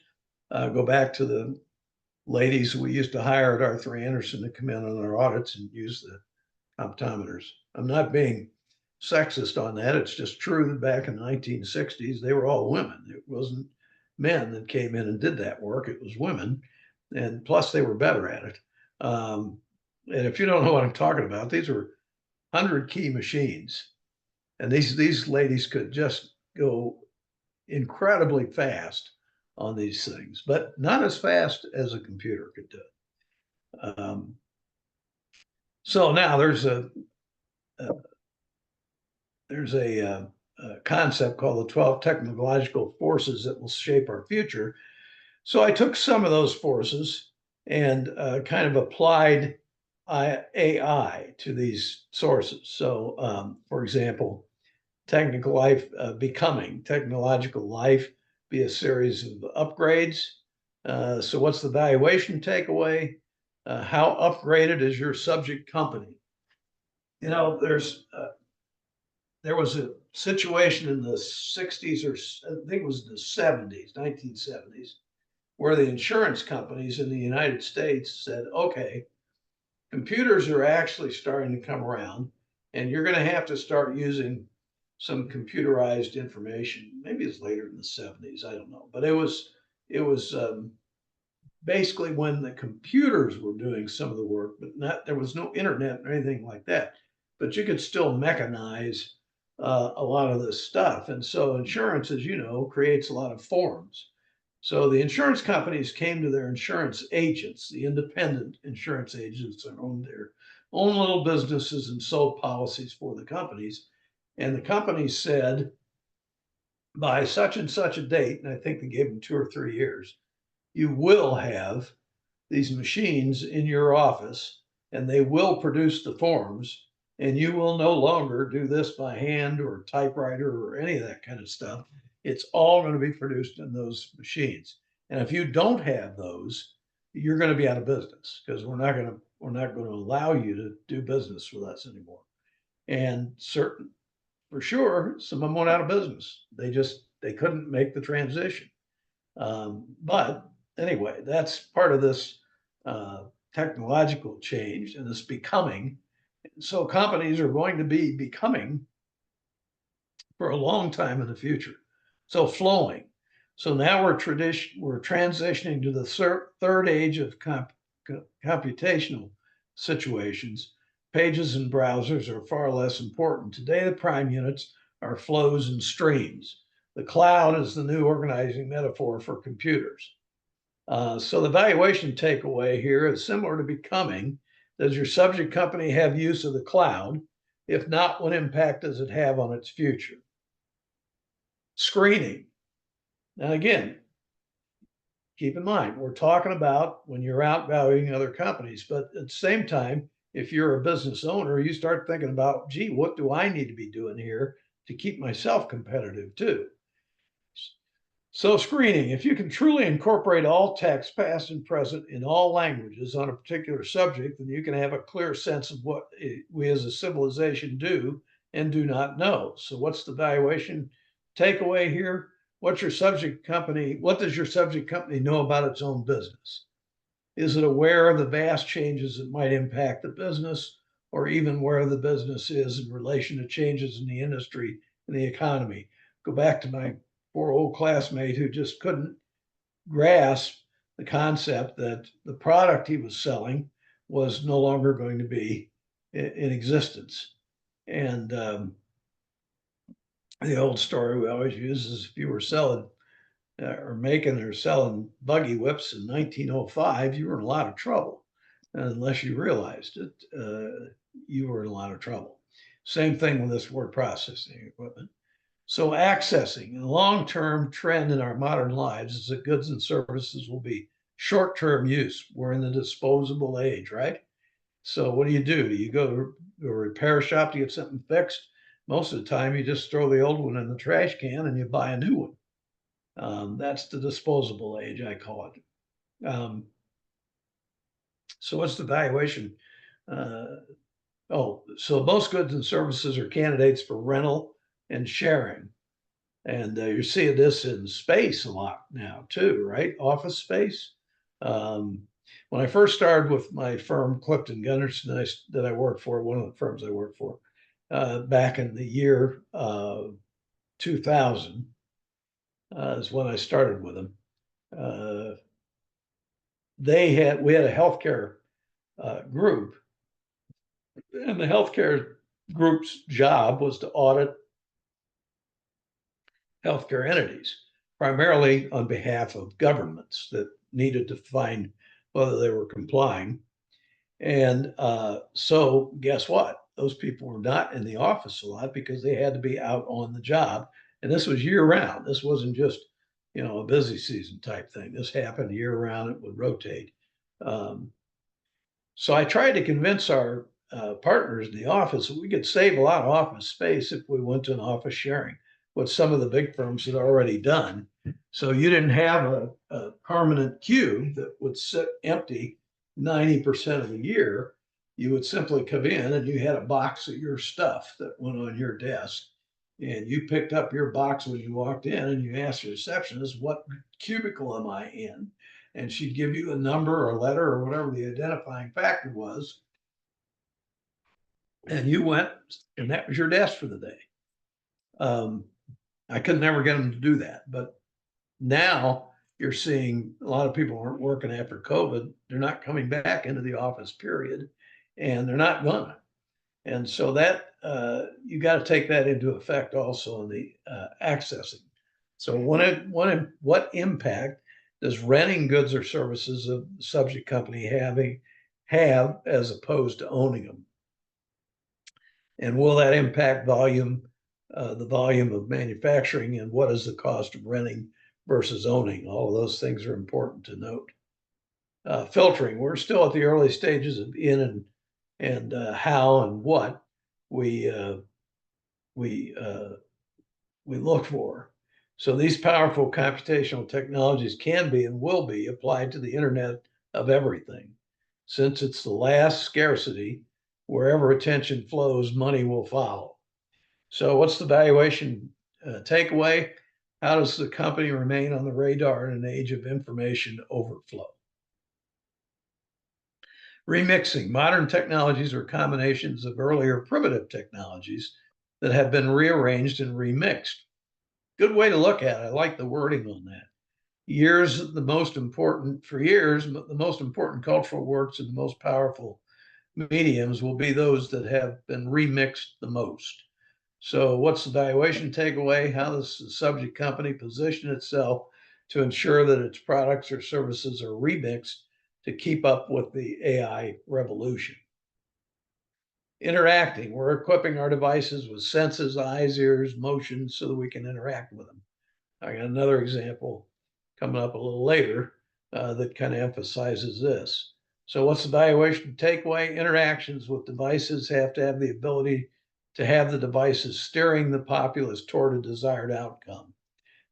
Go back to the ladies we used to hire at Arthur Andersen to come in on our audits and use the optometers. I'm not being sexist on that. It's just true that back in the 1960s, they were all women. It wasn't men that came in and did that work. It was women. And plus they were better at it. And if you don't know what I'm talking about, these were 100 key machines. And these ladies could just go incredibly fast on these things, but not as fast as a computer could do it. So now there's a concept called the 12 technological forces that will shape our future. So I took some of those forces and kind of applied AI to these sources. So, for example, technical life, becoming technological life, be a series of upgrades. So what's the valuation takeaway? How upgraded is your subject company? You know, there was a situation in the 60s, or I think it was the 70s, 1970s, where the insurance companies in the United States said, okay, computers are actually starting to come around, and you're going to have to start using some computerized information. Maybe it's later in the 70s, I don't know, but it was basically when the computers were doing some of the work, but there was no internet or anything like that. But you could still mechanize a lot of this stuff, and so insurance, as you know, creates a lot of forms. So the insurance companies came to their insurance agents, the independent insurance agents that owned their own little businesses and sold policies for the companies. And the companies said, by such and such a date, and I think they gave them 2 or 3 years, you will have these machines in your office and they will produce the forms, and you will no longer do this by hand or typewriter or any of that kind of stuff. It's all going to be produced in those machines. And if you don't have those, you're going to be out of business, because we're not going to allow you to do business with us anymore. And certain, for sure, some of them went out of business. They couldn't make the transition. But anyway, that's part of this technological change and this becoming. So companies are going to be becoming for a long time in the future. So flowing. So now we're transitioning to the third age of computational situations. Pages and browsers are far less important. Today, the prime units are flows and streams. The cloud is the new organizing metaphor for computers. So the valuation takeaway here is similar to becoming. Does your subject company have use of the cloud? If not, what impact does it have on its future? Screening. Now, again, keep in mind, we're talking about when you're out valuing other companies, but at the same time, if you're a business owner, you start thinking about, gee, what do I need to be doing here to keep myself competitive too? So screening, if you can truly incorporate all text, past and present, in all languages on a particular subject, then you can have a clear sense of what we as a civilization do and do not know. So what's the valuation takeaway here? What does your subject company know about its own business? Is it aware of the vast changes that might impact the business, or even where the business is in relation to changes in the industry and the economy? Go back to my poor old classmate who just couldn't grasp the concept that the product he was selling was no longer going to be in existence. And the old story we always use is, if you were selling or selling buggy whips in 1905, you were in a lot of trouble. And unless you realized it, you were in a lot of trouble. Same thing with this word processing equipment. So accessing, a long-term trend in our modern lives is that goods and services will be short-term use. We're in the disposable age, right? So what do? You go to a repair shop to get something fixed. Most of the time, you just throw the old one in the trash can and you buy a new one. That's the disposable age, I call it. So what's the valuation? So most goods and services are candidates for rental and sharing. And you're seeing this in space a lot now too, right? Office space. When I first started with my firm, Clifton Gunderson, that I worked for, one of the firms I worked for, back in the year 2000, is when I started with them. We had a healthcare group, and the healthcare group's job was to audit healthcare entities, primarily on behalf of governments that needed to find whether they were complying. And so guess what? those people were not in the office a lot because they had to be out on the job. And this was year round. This wasn't just, a busy season type thing. This happened year round. It would rotate. So I tried to convince our partners in the office that we could save a lot of office space if we went to an office sharing, what some of the big firms had already done. So you didn't have a permanent queue that would sit empty 90% of the year. You would simply come in and you had a box of your stuff that went on your desk. And you picked up your box when you walked in and you asked the receptionist, what cubicle am I in? And she'd give you a number or a letter or whatever the identifying factor was. And you went, and that was your desk for the day. I could never get them to do that. But now you're seeing a lot of people aren't working after COVID. They're not coming back into the office, period. And they're not gonna. And so that you got to take that into effect also in the accessing. So what impact does renting goods or services of the subject company have as opposed to owning them? And will that impact the volume of manufacturing, and what is the cost of renting versus owning? All of those things are important to note. Filtering, we're still at the early stages of in and how and what we look for. So these powerful computational technologies can be and will be applied to the Internet of everything. Since it's the last scarcity, wherever attention flows, money will follow. So what's the valuation takeaway? How does the company remain on the radar in an age of information overflow? Remixing. Modern technologies are combinations of earlier primitive technologies that have been rearranged and remixed. Good way to look at it. I like the wording on that. The most important cultural works and the most powerful mediums will be those that have been remixed the most. So what's the valuation takeaway? How does the subject company position itself to ensure that its products or services are remixed to keep up with the AI revolution? Interacting, we're equipping our devices with senses, eyes, ears, motions, so that we can interact with them. I got another example coming up a little later that kind of emphasizes this. So what's the valuation takeaway? Interactions with devices have to have the ability to have the devices steering the populace toward a desired outcome.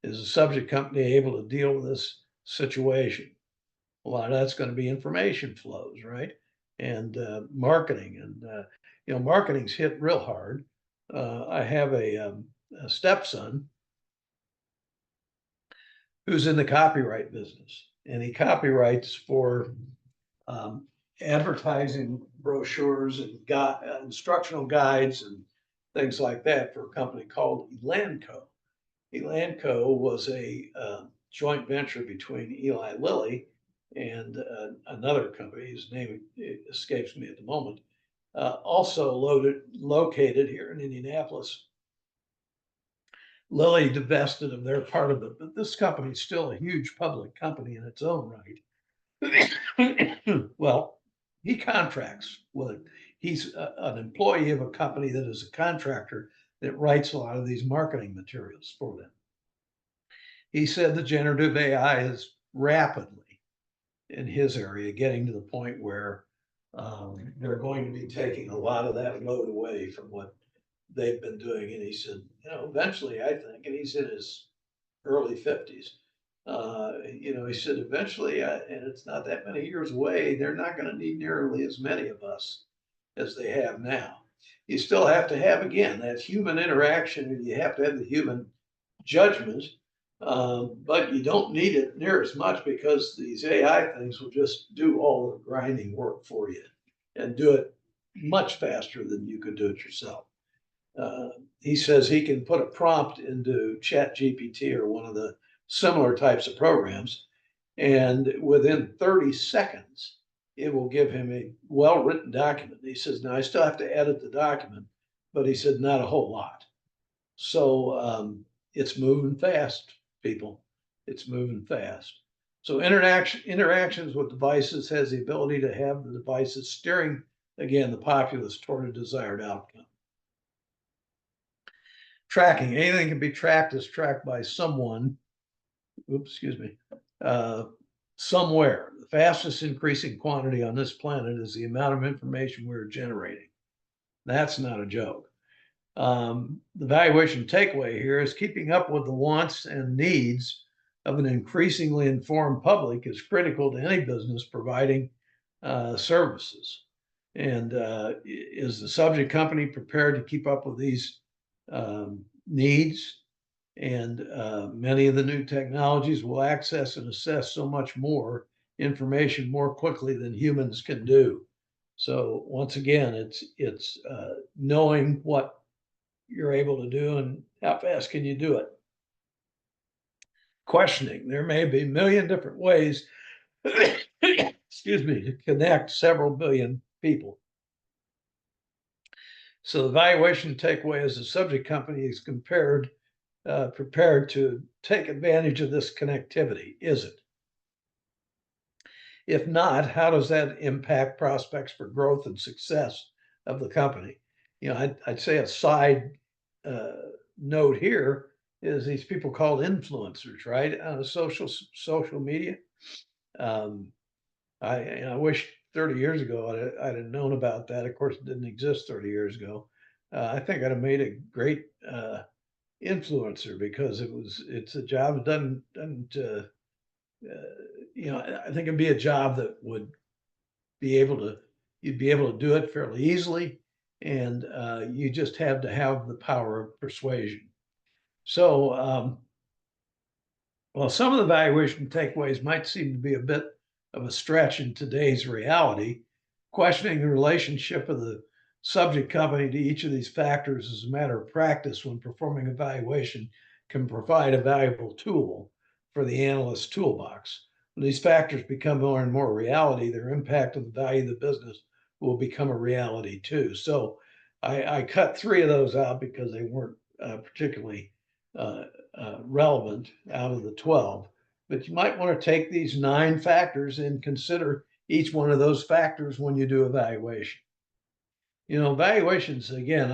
Is the subject company able to deal with this situation? A lot of that's going to be information flows, right? And marketing. And, marketing's hit real hard. I have a stepson who's in the copyright business, and he copyrights for advertising brochures and instructional guides and things like that for a company called Elanco. Elanco was a joint venture between Eli Lilly and another company, whose name escapes me at the moment, also located here in Indianapolis. Lilly divested of their part of it, but this company is still a huge public company in its own right. Well, he contracts with it. He's an employee of a company that is a contractor that writes a lot of these marketing materials for them. He said the generative AI is rapidly in his area getting to the point where they're going to be taking a lot of that load away from what they've been doing. And he said, eventually, I think, and he's in his early 50s, he said, eventually, and it's not that many years away, they're not going to need nearly as many of us as they have now. You still have to have, again, that human interaction, and you have to have the human judgment, but you don't need it near as much because these AI things will just do all the grinding work for you and do it much faster than you could do it yourself. He says he can put a prompt into ChatGPT or one of the similar types of programs, and within 30 seconds, it will give him a well-written document. He says, now I still have to edit the document, but he said, not a whole lot. So it's moving fast, people. It's moving fast. So interactions with devices has the ability to have the devices steering again, the populace toward a desired outcome. Tracking, anything can be tracked is tracked by someone, somewhere. The fastest increasing quantity on this planet is the amount of information we're generating. That's not a joke. The valuation takeaway here is keeping up with the wants and needs of an increasingly informed public is critical to any business providing services. And is the subject company prepared to keep up with these needs? And many of the new technologies will access and assess so much more information more quickly than humans can do. So once again, it's knowing what you're able to do and how fast can you do it. Questioning, there may be a million different ways, excuse me, to connect several billion people. So the valuation takeaway is the subject company is prepared to take advantage of this connectivity. Is it? If not, how does that impact prospects for growth and success of the company? You know, I'd say a side note here is these people called influencers, right? On social media. I wish 30 years ago I'd have known about that. Of course, it didn't exist 30 years ago. I think I'd have made a great influencer because it's a job that doesn't you know, I think it'd be a job that would be able to, you'd be able to do it fairly easily, and you just have to have the power of persuasion. So, well, some of the valuation takeaways might seem to be a bit of a stretch in today's reality. Questioning the relationship of the subject company to each of these factors as a matter of practice when performing evaluation can provide a valuable tool for the analyst's toolbox. When these factors become more and more reality, their impact on the value of the business will become a reality too. So I cut 3 of those out because they weren't particularly relevant out of the 12. But you might want to take these 9 factors and consider each one of those factors when you do evaluation. You know, valuations, again,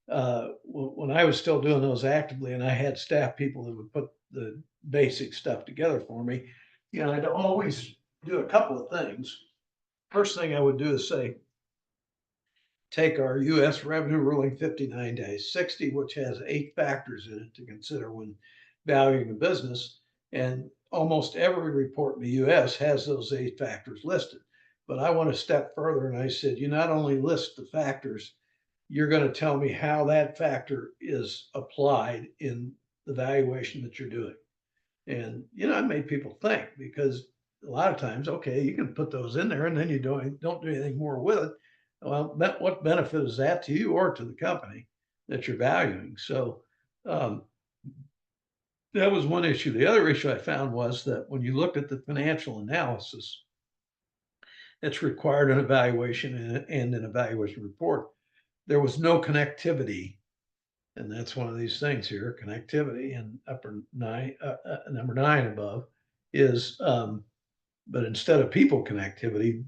when I was still doing those actively and I had staff people that would put the basic stuff together for me, you know, I'd always do a couple of things. First thing I would do is say, take our US revenue ruling 59-60, which has 8 factors in it to consider when valuing a business. And almost every report in the US has those 8 factors listed. But I went a step further and I said, you not only list the factors, you're going to tell me how that factor is applied in the valuation that you're doing. And, you know, it made people think, because a lot of times, okay, you can put those in there and then you don't do anything more with it. Well, what benefit is that to you or to the company that you're valuing? So that was one issue. The other issue I found was that when you looked at the financial analysis that's required in evaluation and an evaluation report, there was no connectivity. And that's one of these things here, connectivity, and number 9 above is, but instead of people connectivity,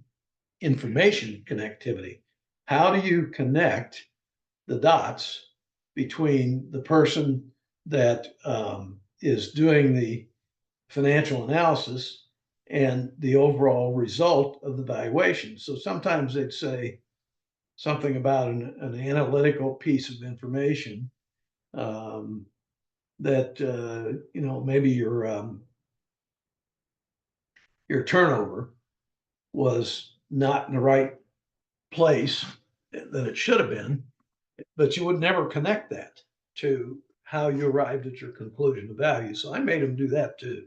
information connectivity. How do you connect the dots between the person that is doing the financial analysis and the overall result of the valuation? So sometimes they'd say something about an analytical piece of information that you know, maybe your turnover was not in the right place that it should have been, but you would never connect that to how you arrived at your conclusion of value. So I made them do that too.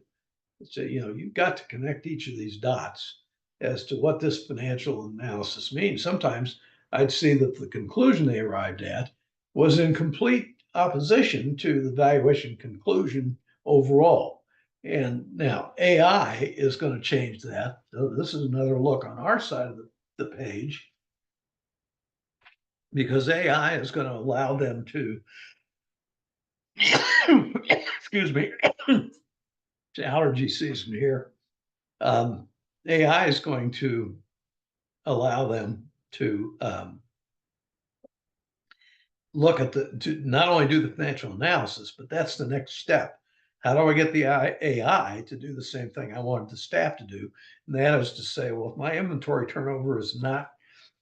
Say, you know, you've got to connect each of these dots as to what this financial analysis means. Sometimes I'd see that the conclusion they arrived at was in complete opposition to the valuation conclusion overall. And now AI is going to change that. So this is another look on our side of the page, because AI is going to allow them to, excuse me, it's allergy season here. AI is going to allow them to look at to not only do the financial analysis, but that's the next step. How do I get the AI to do the same thing I wanted the staff to do? And that is to say, well, if my inventory turnover is not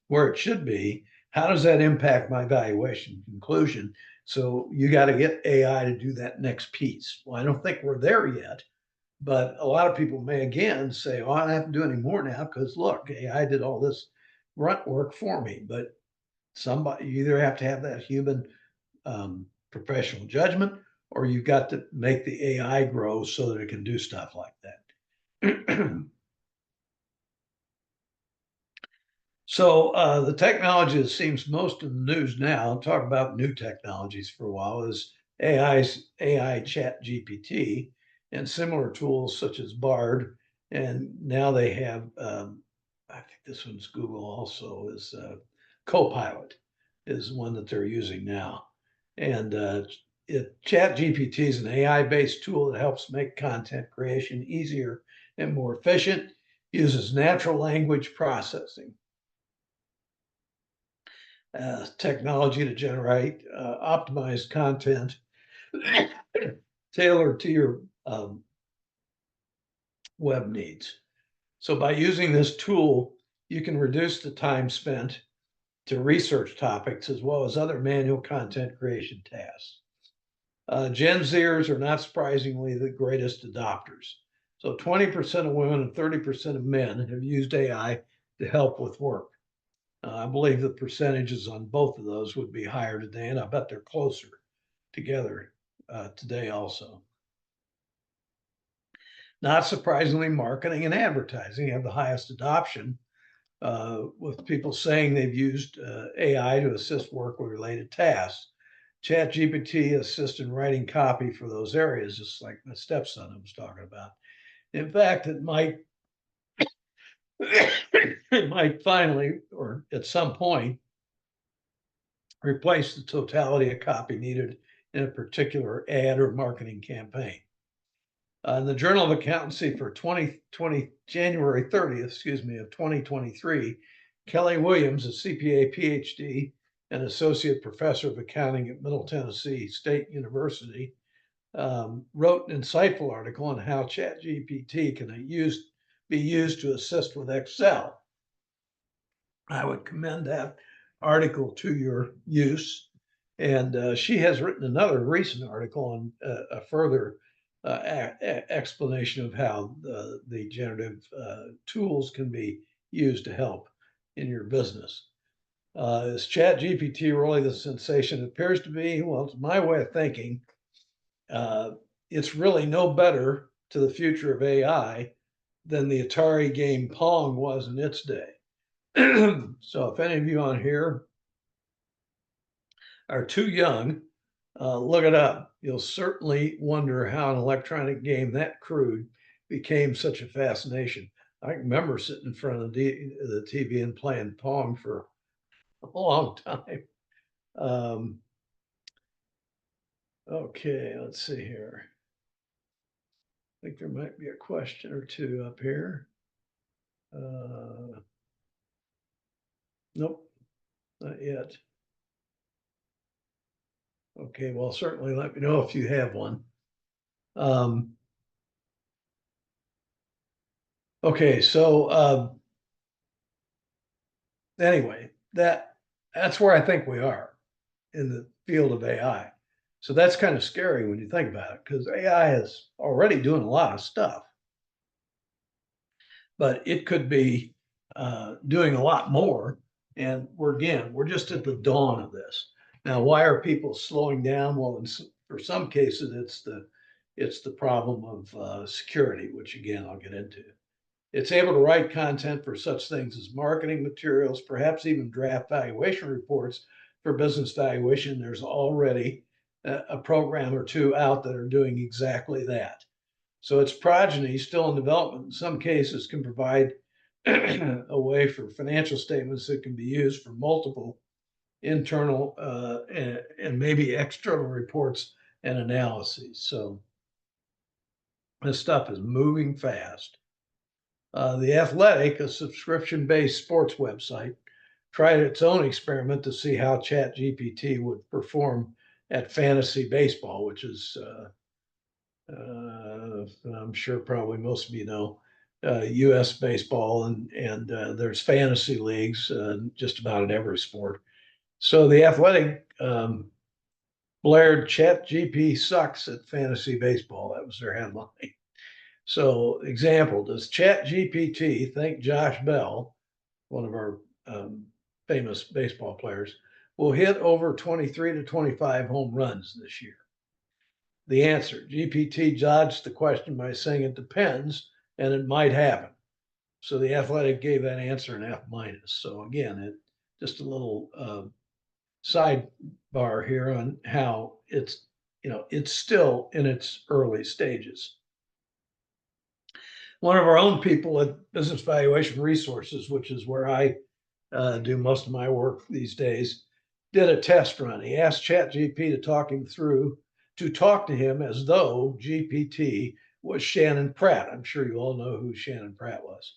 where it should be, how does that impact my valuation conclusion? So you got to get AI to do that next piece. Well, I don't think we're there yet, but a lot of people may again say, oh, I don't have to do any more now because look, AI did all this grunt work for me. But somebody, you either have to have that human professional judgment, or you've got to make the AI grow so that it can do stuff like that. So the technology that seems most in the news now, I'll talk about new technologies for a while, is AI chat GPT and similar tools such as Bard. And now they have, I think this one's Google also, is Copilot is one that they're using now. And chat GPT is an AI-based tool that helps make content creation easier and more efficient, uses natural language processing technology to generate optimized content tailored to your web needs. So by using this tool, you can reduce the time spent to research topics as well as other manual content creation tasks. Gen Zers are not surprisingly the greatest adopters. So 20% of women and 30% of men have used AI to help with work. I believe the percentages on both of those would be higher today, and I bet they're closer together today also. Not surprisingly, marketing and advertising have the highest adoption, with people saying they've used AI to assist work with related tasks. ChatGPT assists in writing copy for those areas, just like my stepson I was talking about. In fact, it might it might finally, or at some point, replace the totality of copy needed in a particular ad or marketing campaign. In the Journal of Accountancy for January 30th, of 2023, Kelly Williams, a CPA PhD and associate professor of accounting at Middle Tennessee State University, wrote an insightful article on how ChatGPT can be used to assist with Excel. I would commend that article to your use. And she has written another recent article on a further explanation of how the generative tools can be used to help in your business. Is ChatGPT really the sensation it appears to be? Well, it's my way of thinking. It's really no better to the future of AI than the Atari game Pong was in its day. So if any of you on here are too young, look it up. You'll certainly wonder how an electronic game that crude became such a fascination. I remember sitting in front of the TV and playing Pong for a long time. Okay, let's see here. I think there might be a question or two up here. Nope, not yet. Okay, well, certainly let me know if you have one. Okay, so anyway, that's where I think we are in the field of AI. So that's kind of scary when you think about it, because AI is already doing a lot of stuff, but it could be doing a lot more. And we're just at the dawn of this. Now, why are people slowing down? Well, for some cases, it's the problem of security, which again I'll get into. It's able to write content for such things as marketing materials, perhaps even draft valuation reports for business valuation. There's already a program or two out that are doing exactly that. So its progeny, still in development, in some cases can provide a way for financial statements that can be used for multiple internal and maybe external reports and analyses. So this stuff is moving fast. The Athletic, a subscription-based sports website, tried its own experiment to see how ChatGPT would perform at fantasy baseball, which is, I'm sure probably most of you know, U.S. baseball, and there's fantasy leagues just about in every sport. So the Athletic blared ChatGPT sucks at fantasy baseball. That was their headline. So, example, does ChatGPT think Josh Bell, one of our famous baseball players, will hit over 23 to 25 home runs this year? The answer, GPT dodged the question by saying it depends and it might happen. So the Athletic gave that answer an F minus. So again, it just a little sidebar here on how it's, it's still in its early stages. One of our own people at Business Valuation Resources, which is where I do most of my work these days, did a test run. He asked ChatGPT to talk to him as though GPT was Shannon Pratt. I'm sure you all know who Shannon Pratt was.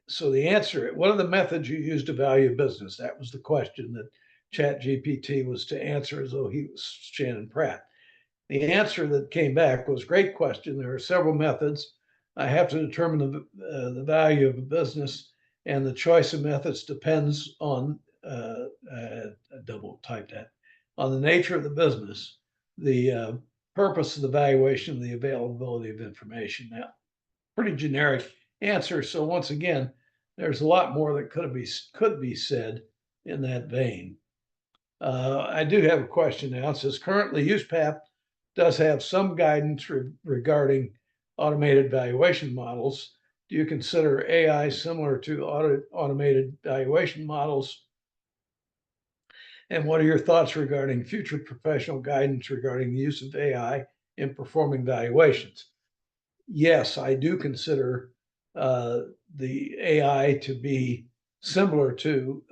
So the answer, what are the methods you use to value business? That was the question that ChatGPT was to answer as though he was Shannon Pratt. The answer that came back was, great question. There are several methods. I have to determine the value of a business, and the choice of methods depends on, double type that, on the nature of the business, the purpose of the valuation, the availability of information. Now, pretty generic answer. So once again, there's a lot more that could be said in that vein. I do have a question now. It says, currently USPAP does have some guidance regarding automated valuation models. Do you consider AI similar to automated valuation models? And what are your thoughts regarding future professional guidance regarding the use of AI in performing valuations? Yes, I do consider the AI to be similar to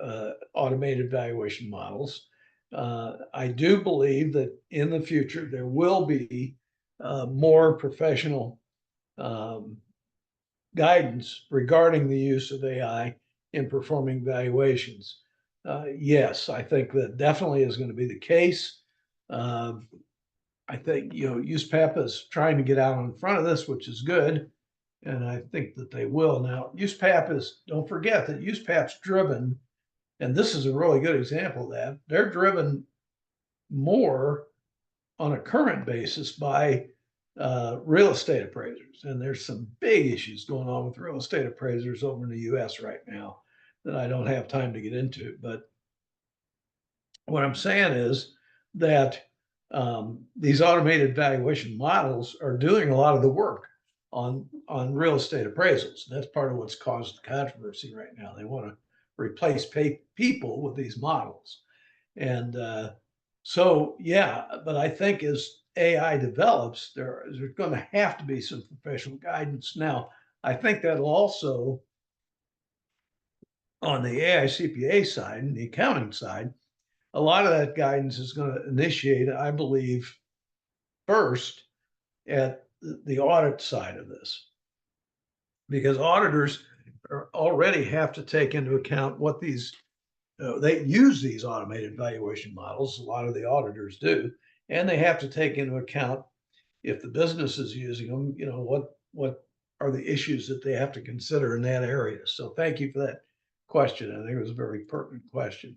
automated valuation models. I do believe that in the future there will be more professional guidance regarding the use of AI in performing valuations. Yes, I think that definitely is going to be the case. I think, USPAP is trying to get out in front of this, which is good. And I think that they will. Now, USPAP don't forget that USPAP's driven, and this is a really good example of that, they're driven more on a current basis by real estate appraisers. And there's some big issues going on with real estate appraisers over in the US right now that I don't have time to get into. But what I'm saying is that these automated valuation models are doing a lot of the work on real estate appraisals. That's part of what's caused controversy right now. They want to replace people with these models. And so, yeah, but I think as AI develops, there's going to have to be some professional guidance. Now, I think that'll also, on the AICPA side and the accounting side, a lot of that guidance is going to initiate, I believe, first at the audit side of this, because auditors already have to take into account what these, they use these automated valuation models, a lot of the auditors do, and they have to take into account if the business is using them, what are the issues that they have to consider in that area. So thank you for that question. I think it was a very pertinent question.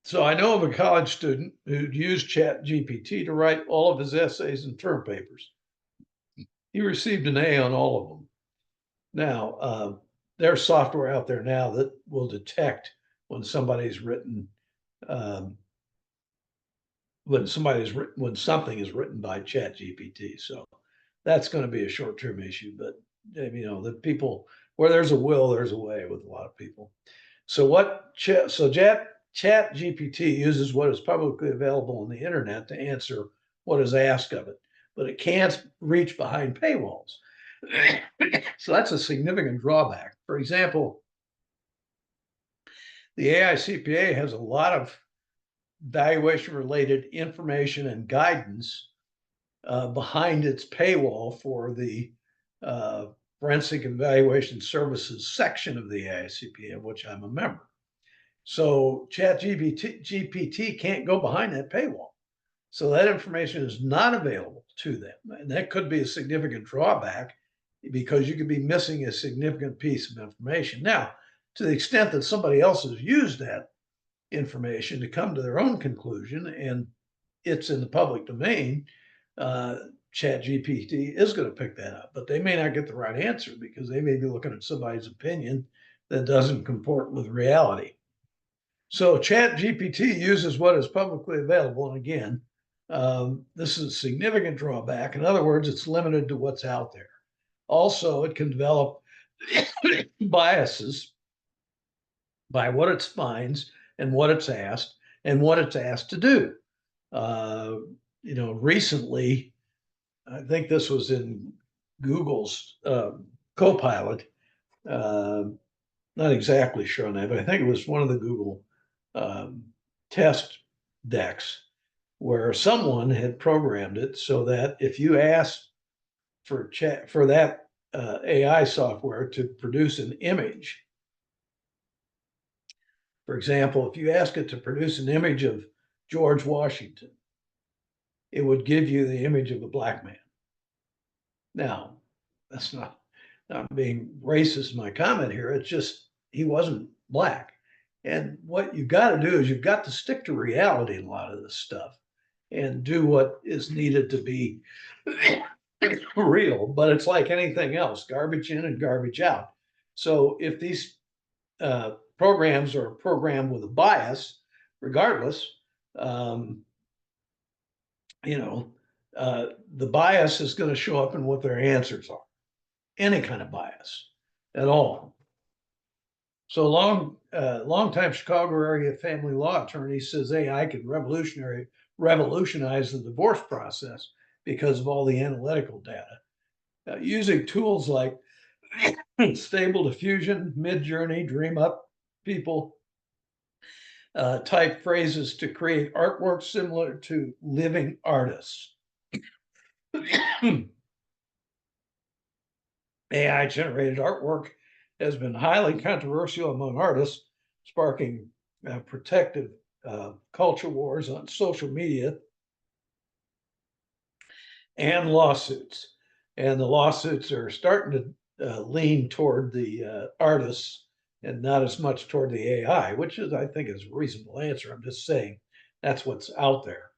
So I know of a college student who'd used ChatGPT to write all of his essays and term papers. He received an A on all of them. Now, there's software out there now that will detect when somebody's written, when something is written by ChatGPT. So that's going to be a short-term issue, but the people, where there's a will, there's a way with a lot of people. So ChatGPT uses what is publicly available on the internet to answer what is asked of it, but it can't reach behind paywalls. So that's a significant drawback. For example, the AICPA has a lot of valuation-related information and guidance behind its paywall for the Forensic and Valuation Services section of the AICP, of which I'm a member. So GPT can't go behind that paywall. So that information is not available to them. And that could be a significant drawback because you could be missing a significant piece of information. Now, to the extent that somebody else has used that information to come to their own conclusion and it's in the public domain, ChatGPT is going to pick that up, but they may not get the right answer because they may be looking at somebody's opinion that doesn't comport with reality. So ChatGPT uses what is publicly available. And again, this is a significant drawback. In other words, it's limited to what's out there. Also, it can develop biases by what it finds and what it's asked and what it's asked to do. Recently, I think this was in Google's Copilot. Not exactly sure on that, but I think it was one of the Google test decks where someone had programmed it so that if you asked for that AI software to produce an image, for example, if you ask it to produce an image of George Washington, it would give you the image of a black man. Now, that's not being racist in my comment here. It's just he wasn't black. And what you've got to do is you've got to stick to reality in a lot of this stuff and do what is needed to be real. But it's like anything else, garbage in and garbage out. So if these programs are programmed with a bias, regardless, the bias is going to show up in what their answers are. Any kind of bias at all. So longtime Chicago area family law attorney says AI could revolutionize the divorce process because of all the analytical data. Using tools like Stable Diffusion, Midjourney, DreamUp, people type phrases to create artwork similar to living artists. AI-generated artwork has been highly controversial among artists, sparking protective culture wars on social media and lawsuits. And the lawsuits are starting to lean toward the artists and not as much toward the AI, which is, I think, is a reasonable answer. I'm just saying that's what's out there.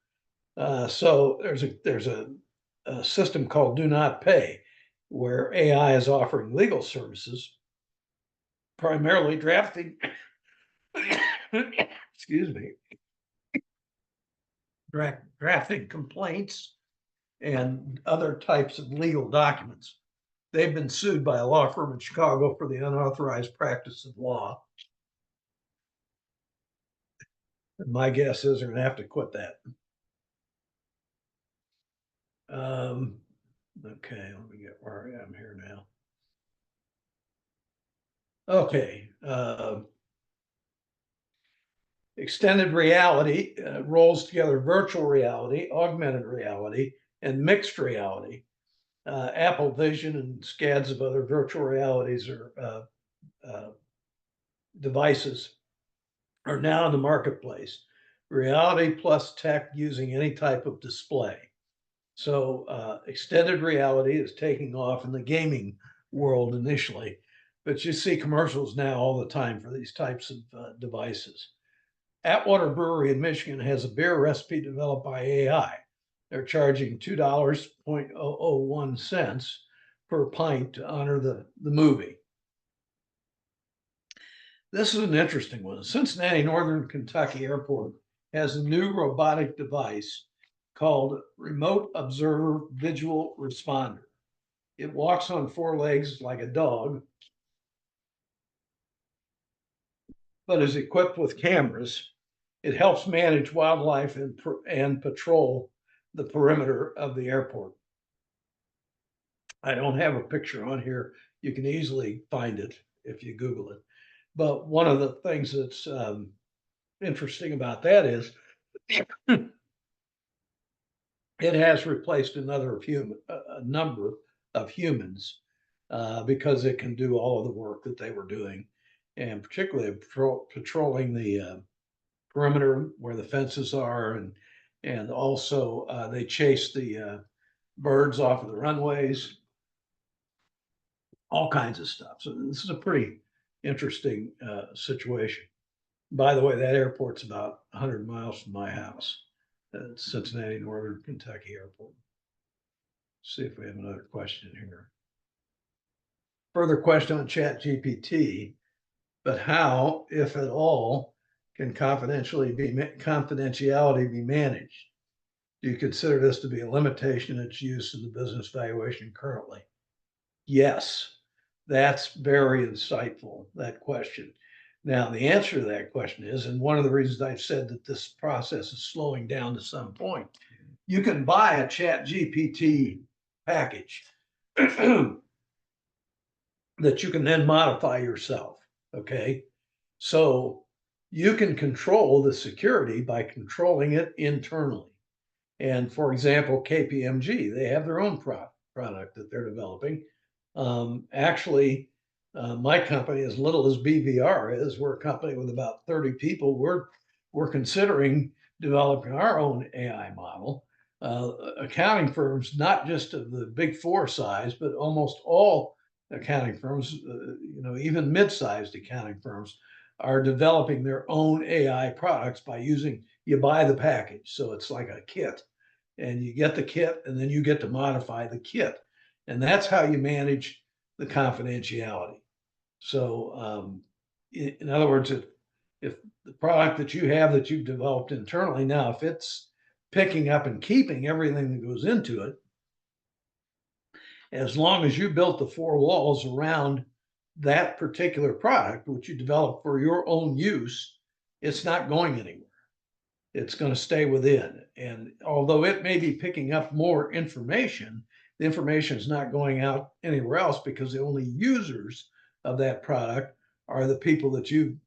So there's a system called Do Not Pay, where AI is offering legal services, primarily drafting, excuse me, drafting complaints and other types of legal documents. They've been sued by a law firm in Chicago for the unauthorized practice of law. And my guess is they're going to have to quit that. Okay, let me get where I am here now. Okay. Extended reality rolls together virtual reality, augmented reality, and mixed reality. Apple Vision and scads of other virtual realities or devices are now in the marketplace. Reality plus tech using any type of display. So extended reality is taking off in the gaming world initially, but you see commercials now all the time for these types of devices. Atwater Brewery in Michigan has a beer recipe developed by AI. They're charging $2.001 per pint to honor the movie. This is an interesting one. Cincinnati Northern Kentucky Airport has a new robotic device called Remote Observer Visual Responder. It walks on four legs like a dog, but is equipped with cameras. It helps manage wildlife and patrol the perimeter of the airport. I don't have a picture on here. You can easily find it if you Google it. But one of the things that's interesting about that is it has replaced a number of humans because it can do all of the work that they were doing, and particularly patrolling the perimeter where the fences are, and also they chase the birds off of the runways, all kinds of stuff. So this is a pretty interesting situation. By the way, that airport's about 100 miles from my house, Cincinnati, Northern Kentucky Airport. See if we have another question here. Further question on ChatGPT, but how, if at all, can confidentiality be managed? Do you consider this to be a limitation in its use in the business valuation currently? Yes, that's very insightful, that question. Now, the answer to that question is, and one of the reasons I've said that this process is slowing down to some point, you can buy a ChatGPT package that you can then modify yourself, okay? So you can control the security by controlling it internally. And for example, KPMG, they have their own product that they're developing. Actually, my company, as little as BVR is, we're a company with about 30 people. We're considering developing our own AI model. Accounting firms, not just of the big four size, but almost all accounting firms, even mid-sized accounting firms, are developing their own AI products by you buy the package. So it's like a kit, and you get the kit, and then you get to modify the kit. And that's how you manage the confidentiality. So in other words, if the product that you have that you've developed internally now, if it's picking up and keeping everything that goes into it, as long as you built the four walls around that particular product, which you developed for your own use, it's not going anywhere. It's going to stay within. And although it may be picking up more information, the information is not going out anywhere else, because the only users of that product are the people that you've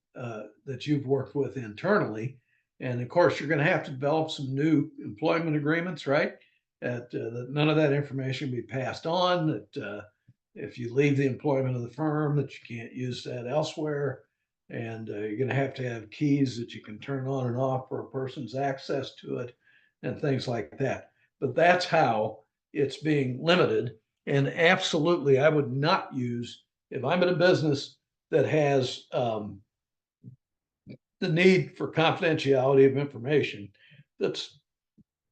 worked with internally. And of course, you're going to have to develop some new employment agreements, right? That none of that information be passed on, that if you leave the employment of the firm, that you can't use that elsewhere. And you're going to have keys that you can turn on and off for a person's access to it, and things like that. But that's how it's being limited. And absolutely, I would not use, if I'm in a business that has the need for confidentiality of information that's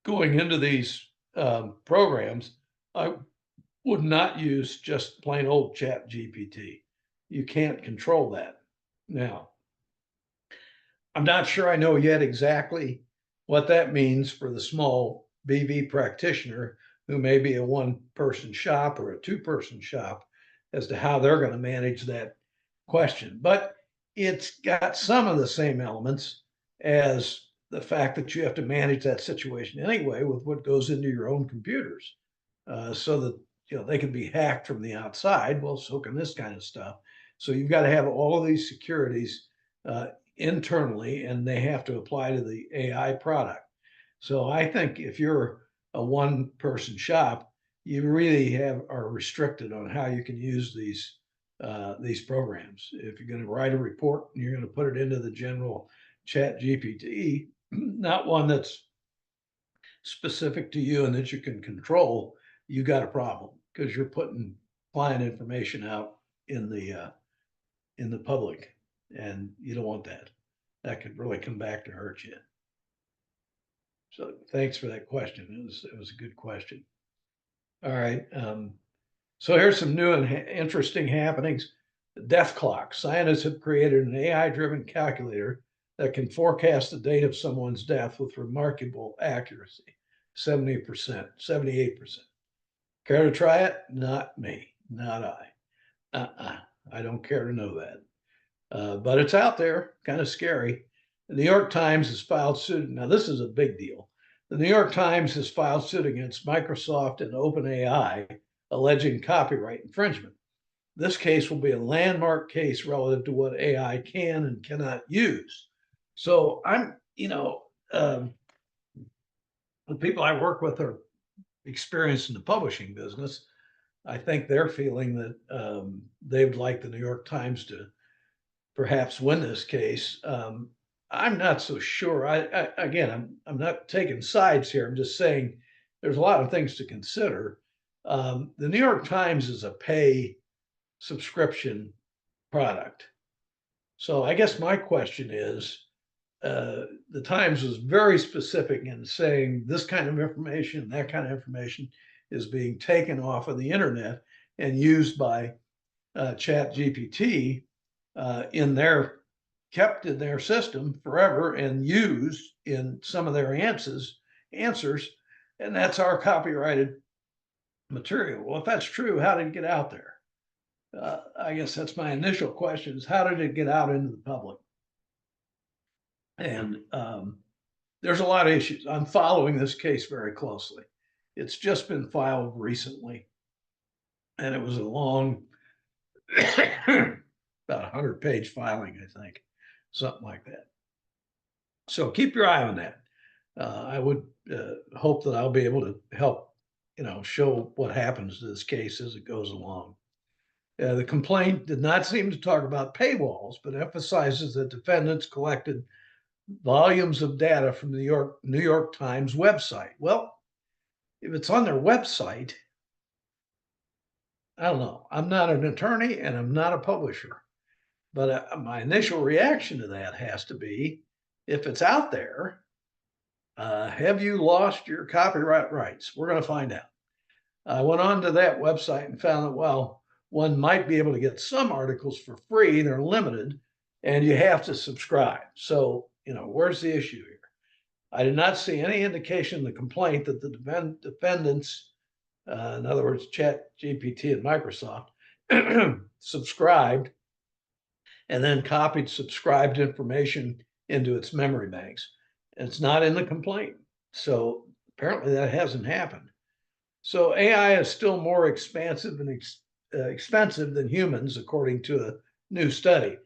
going into these programs, I would not use just plain old ChatGPT. You can't control that. Now, I'm not sure I know yet exactly what that means for the small BV practitioner who may be a one-person shop or a two-person shop, as to how they're going to manage that question. But it's got some of the same elements as the fact that you have to manage that situation anyway with what goes into your own computers, so that they can be hacked from the outside. Well, so can this kind of stuff. So you've got to have all of these securities internally, and they have to apply to the AI product. So I think if you're a one-person shop, you really are restricted on how you can use these programs. If you're going to write a report and you're going to put it into the general ChatGPT, not one that's specific to you and that you can control, you got a problem, because you're putting client information out in the public, and you don't want that. That could really come back to hurt you. So thanks for that question. It was a good question. All right. So here's some new and interesting happenings. Death clock. Scientists have created an AI-driven calculator that can forecast the date of someone's death with remarkable accuracy, 70%, 78%. Care to try it? Not me, not I. I don't care to know that. But it's out there, kind of scary. The New York Times has filed suit. Now, this is a big deal. The New York Times has filed suit against Microsoft and OpenAI, alleging copyright infringement. This case will be a landmark case relative to what AI can and cannot use. So the people I work with are experienced in the publishing business. I think they're feeling that they would like the New York Times to perhaps win this case. I'm not so sure. Again, I'm not taking sides here. I'm just saying there's a lot of things to consider. The New York Times is a pay subscription product. So I guess my question is, the Times was very specific in saying this kind of information, that kind of information is being taken off of the internet and used by Chat GPT kept in their system forever and used in some of their answers, and that's our copyrighted material. Well, if that's true, how did it get out there? I guess that's my initial question: is how did it get out into the public? And there's a lot of issues. I'm following this case very closely. It's just been filed recently, and it was a long, about 100-page filing, I think, something like that. So keep your eye on that. I would hope that I'll be able to help, show what happens to this case as it goes along. The complaint did not seem to talk about paywalls, but emphasizes that defendants collected volumes of data from the New York Times website. Well, if it's on their website, I don't know. I'm not an attorney and I'm not a publisher, but my initial reaction to that has to be, if it's out there, have you lost your copyright rights? We're going to find out. I went on to that website and found that, well, one might be able to get some articles for free. They're limited and you have to subscribe. So, where's the issue here? I did not see any indication in the complaint that the defendants, in other words, Chat GPT and Microsoft, subscribed and then copied subscribed information into its memory banks. And it's not in the complaint. So apparently that hasn't happened. So AI is still more expansive and expensive than humans, according to a new study.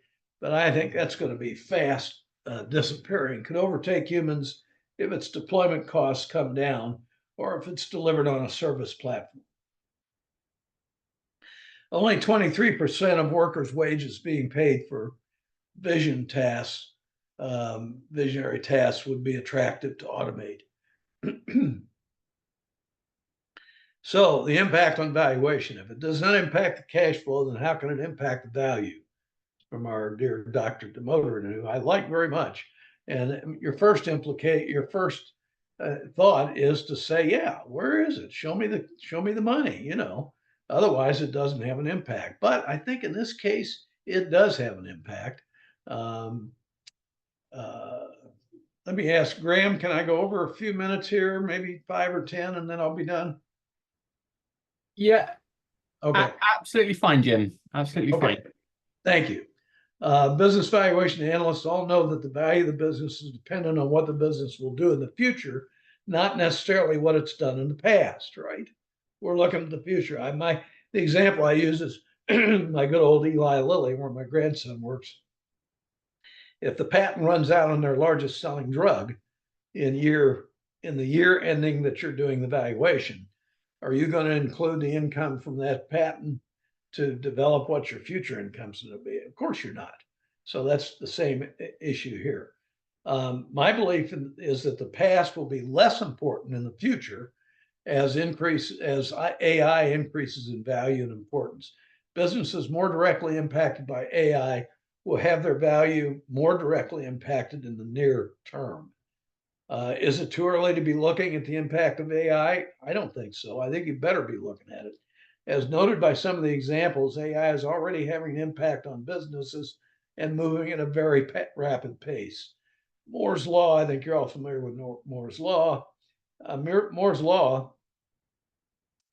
But I think that's going to be fast disappearing. Could overtake humans if its deployment costs come down or if it's delivered on a service platform. Only 23% of workers' wages being paid for visionary tasks would be attractive to automate. So the impact on valuation, if it does not impact the cash flow, then how can it impact the value? From our dear Dr. Demoter, who I like very much. And your first thought is to say, yeah, where is it? Show me the money, Otherwise, it doesn't have an impact. But I think in this case, it does have an impact. Let me ask Graham, can I go over a few minutes here, maybe 5 or 10, and then I'll be done? Yeah. Okay. Absolutely fine, Jim. Absolutely fine. Thank you. Business valuation analysts all know that the value of the business is dependent on what the business will do in the future, not necessarily what it's done in the past, right? We're looking at the future. The example I use is my good old Eli Lilly, where my grandson works. If the patent runs out on their largest selling drug in the year ending that you're doing the valuation, are you going to include the income from that patent to develop what your future income is going to be? Of course you're not. So that's the same issue here. My belief is that the past will be less important in the future as AI increases in value and importance. Businesses more directly impacted by AI will have their value more directly impacted in the near term. Is it too early to be looking at the impact of AI? I don't think so. I think you better be looking at it. As noted by some of the examples, AI is already having an impact on businesses and moving at a very rapid pace. Moore's Law, I think you're all familiar with Moore's Law. Moore's Law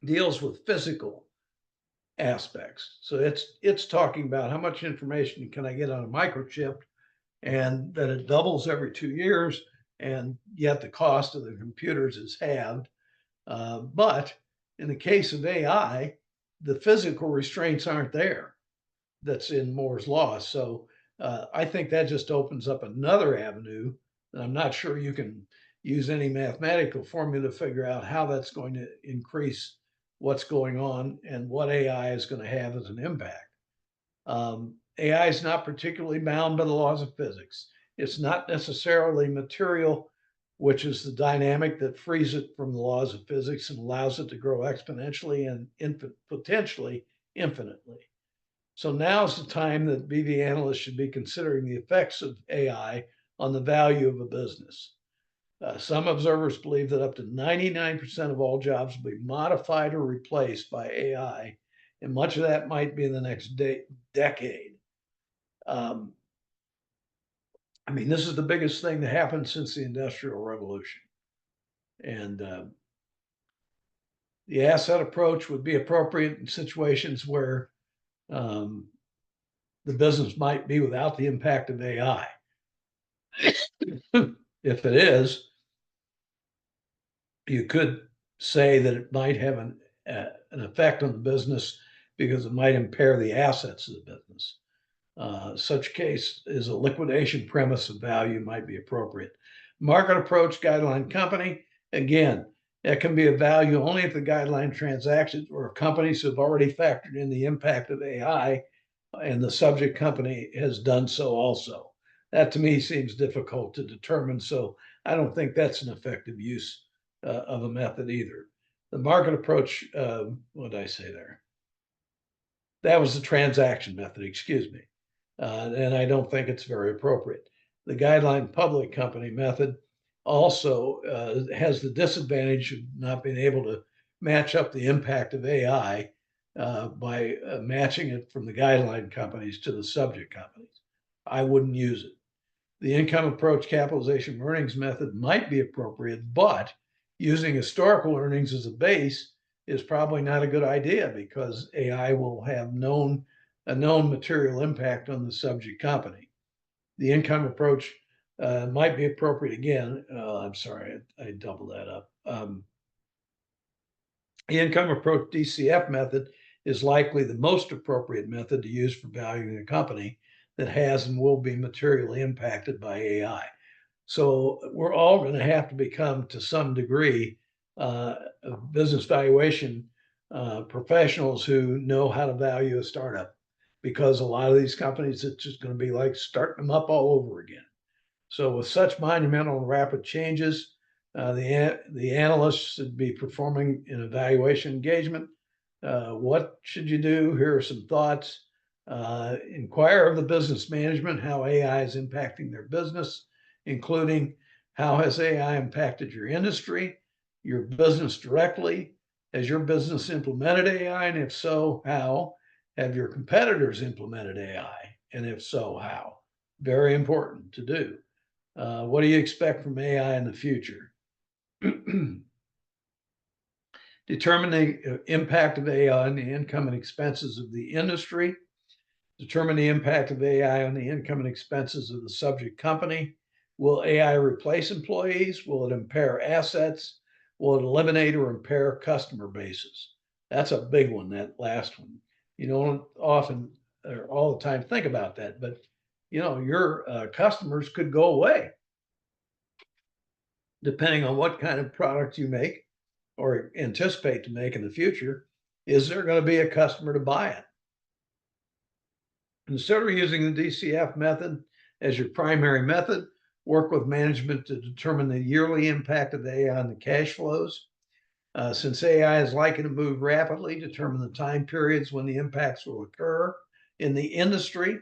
deals with physical aspects. So it's talking about how much information can I get on a microchip, and that it doubles every 2 years, and yet the cost of the computers is halved. But in the case of AI, the physical restraints aren't there. That's in Moore's Law. So I think that just opens up another avenue that I'm not sure you can use any mathematical formula to figure out how that's going to increase what's going on and what AI is going to have as an impact. AI is not particularly bound by the laws of physics. It's not necessarily material, which is the dynamic that frees it from the laws of physics and allows it to grow exponentially and potentially infinitely. So now's the time that BV analysts should be considering the effects of AI on the value of a business. Some observers believe that up to 99% of all jobs will be modified or replaced by AI, and much of that might be in the next decade. I mean, this is the biggest thing that happened since the Industrial Revolution. And the asset approach would be appropriate in situations where the business might be without the impact of AI. If it is, you could say that it might have an effect on the business because it might impair the assets of the business. Such case is a liquidation premise of value might be appropriate. Market approach guideline company, again, it can be of value only if the guideline transactions or companies have already factored in the impact of AI and the subject company has done so also. That to me seems difficult to determine, so I don't think that's an effective use of a method either. The market approach, what did I say there? That was the transaction method, excuse me. And I don't think it's very appropriate. The guideline public company method also has the disadvantage of not being able to match up the impact of AI by matching it from the guideline companies to the subject companies. I wouldn't use it. The income approach capitalization earnings method might be appropriate, but using historical earnings as a base is probably not a good idea because AI will have a known material impact on the subject company. The income approach might be appropriate again. I'm sorry, I doubled that up. The income approach DCF method is likely the most appropriate method to use for valuing a company that has and will be materially impacted by AI. So we're all going to have to become, to some degree, business valuation professionals who know how to value a startup, because a lot of these companies, it's just going to be like starting them up all over again. So with such monumental and rapid changes, the analysts should be performing an evaluation engagement. What should you do? Here are some thoughts. Inquire of the business management how AI is impacting their business, including how has AI impacted your industry, your business directly? Has your business implemented AI? And if so, how? Have your competitors implemented AI? And if so, how? Very important to do. What do you expect from AI in the future? Determine the impact of AI on the income and expenses of the industry. Determine the impact of AI on the income and expenses of the subject company. Will AI replace employees? Will it impair assets? Will it eliminate or impair customer bases? That's a big one, that last one. You don't often or all the time think about that, but your customers could go away depending on what kind of product you make or anticipate to make in the future. Is there going to be a customer to buy it? Consider using the DCF method as your primary method. Work with management to determine the yearly impact of AI on the cash flows. Since AI is likely to move rapidly, determine the time periods when the impacts will occur in the industry,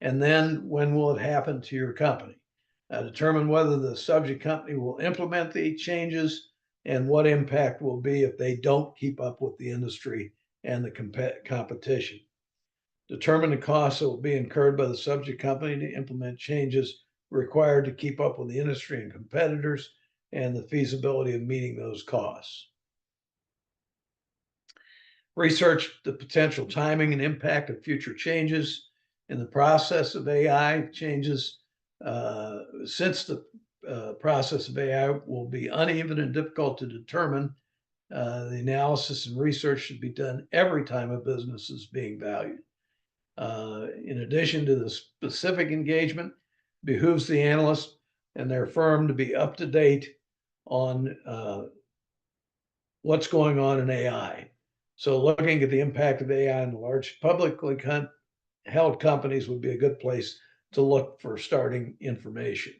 and then when will it happen to your company. Determine whether the subject company will implement the changes and what impact will be if they don't keep up with the industry and the competition. Determine the costs that will be incurred by the subject company to implement changes required to keep up with the industry and competitors, and the feasibility of meeting those costs. Research the potential timing and impact of future changes in the process of AI changes. Since the process of AI will be uneven and difficult to determine, the analysis and research should be done every time a business is being valued. In addition to the specific engagement, behooves the analyst and their firm to be up to date on what's going on in AI. So looking at the impact of AI on large publicly held companies would be a good place to look for starting information.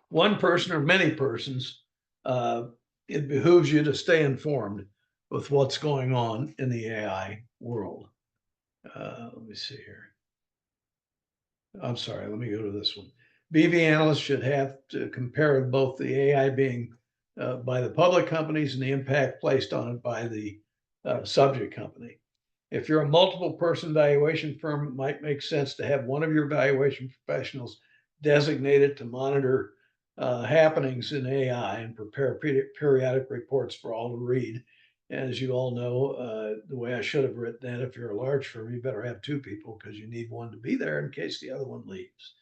One person or many persons, it behooves you to stay informed with what's going on in the AI world. Let me see here. I'm sorry, let me go to this one. BV analysts should have to compare both the AI being by the public companies and the impact placed on it by the subject company. If you're a multiple person valuation firm, it might make sense to have one of your valuation professionals designated to monitor happenings in AI and prepare periodic reports for all to read. And as you all know, the way I should have written that, if you're a large firm, you better have two people because you need one to be there in case the other one leaves.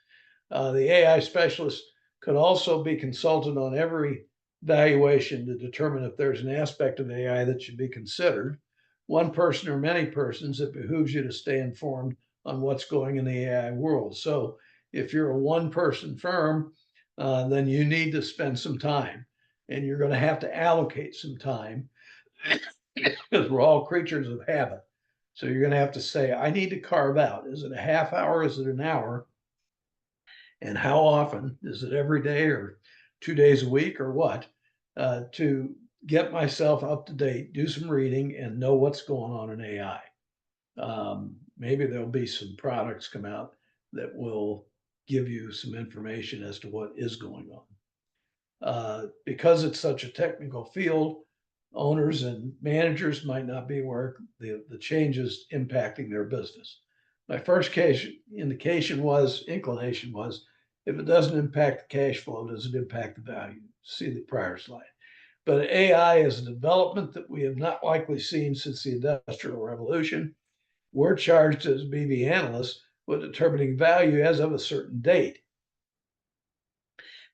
The AI specialist could also be consulted on every valuation to determine if there's an aspect of AI that should be considered. One person or many persons, it behooves you to stay informed on what's going in the AI world. So if you're a one-person firm, then you need to spend some time, and you're going to have to allocate some time because we're all creatures of habit. So you're going to have to say, I need to carve out, is it a half hour? Is it an hour? And how often? Is it every day or 2 days a week or what? To get myself up to date, do some reading, and know what's going on in AI. Maybe there'll be some products come out that will give you some information as to what is going on. Because it's such a technical field, owners and managers might not be aware of the changes impacting their business. My first inclination was, if it doesn't impact the cash flow, does it impact the value? See the prior slide. But AI is a development that we have not likely seen since the Industrial Revolution. We're charged as BV analysts with determining value as of a certain date.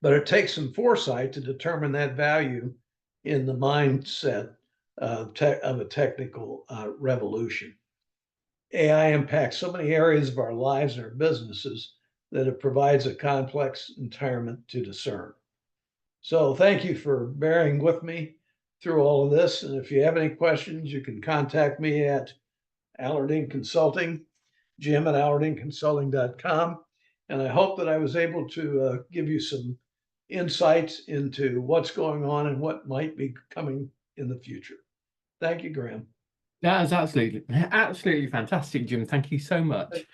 But it takes some foresight to determine that value in the mindset of a technical revolution. AI impacts so many areas of our lives and our businesses that it provides a complex environment to discern. So thank you for bearing with me through all of this. And if you have any questions, you can contact me at Alerding Consulting, Jim at alerdingconsulting.com. And I hope that I was able to give you some insights into what's going on and what might be coming in the future. Thank you, Graham. That is absolutely fantastic, Jim. Thank you so much.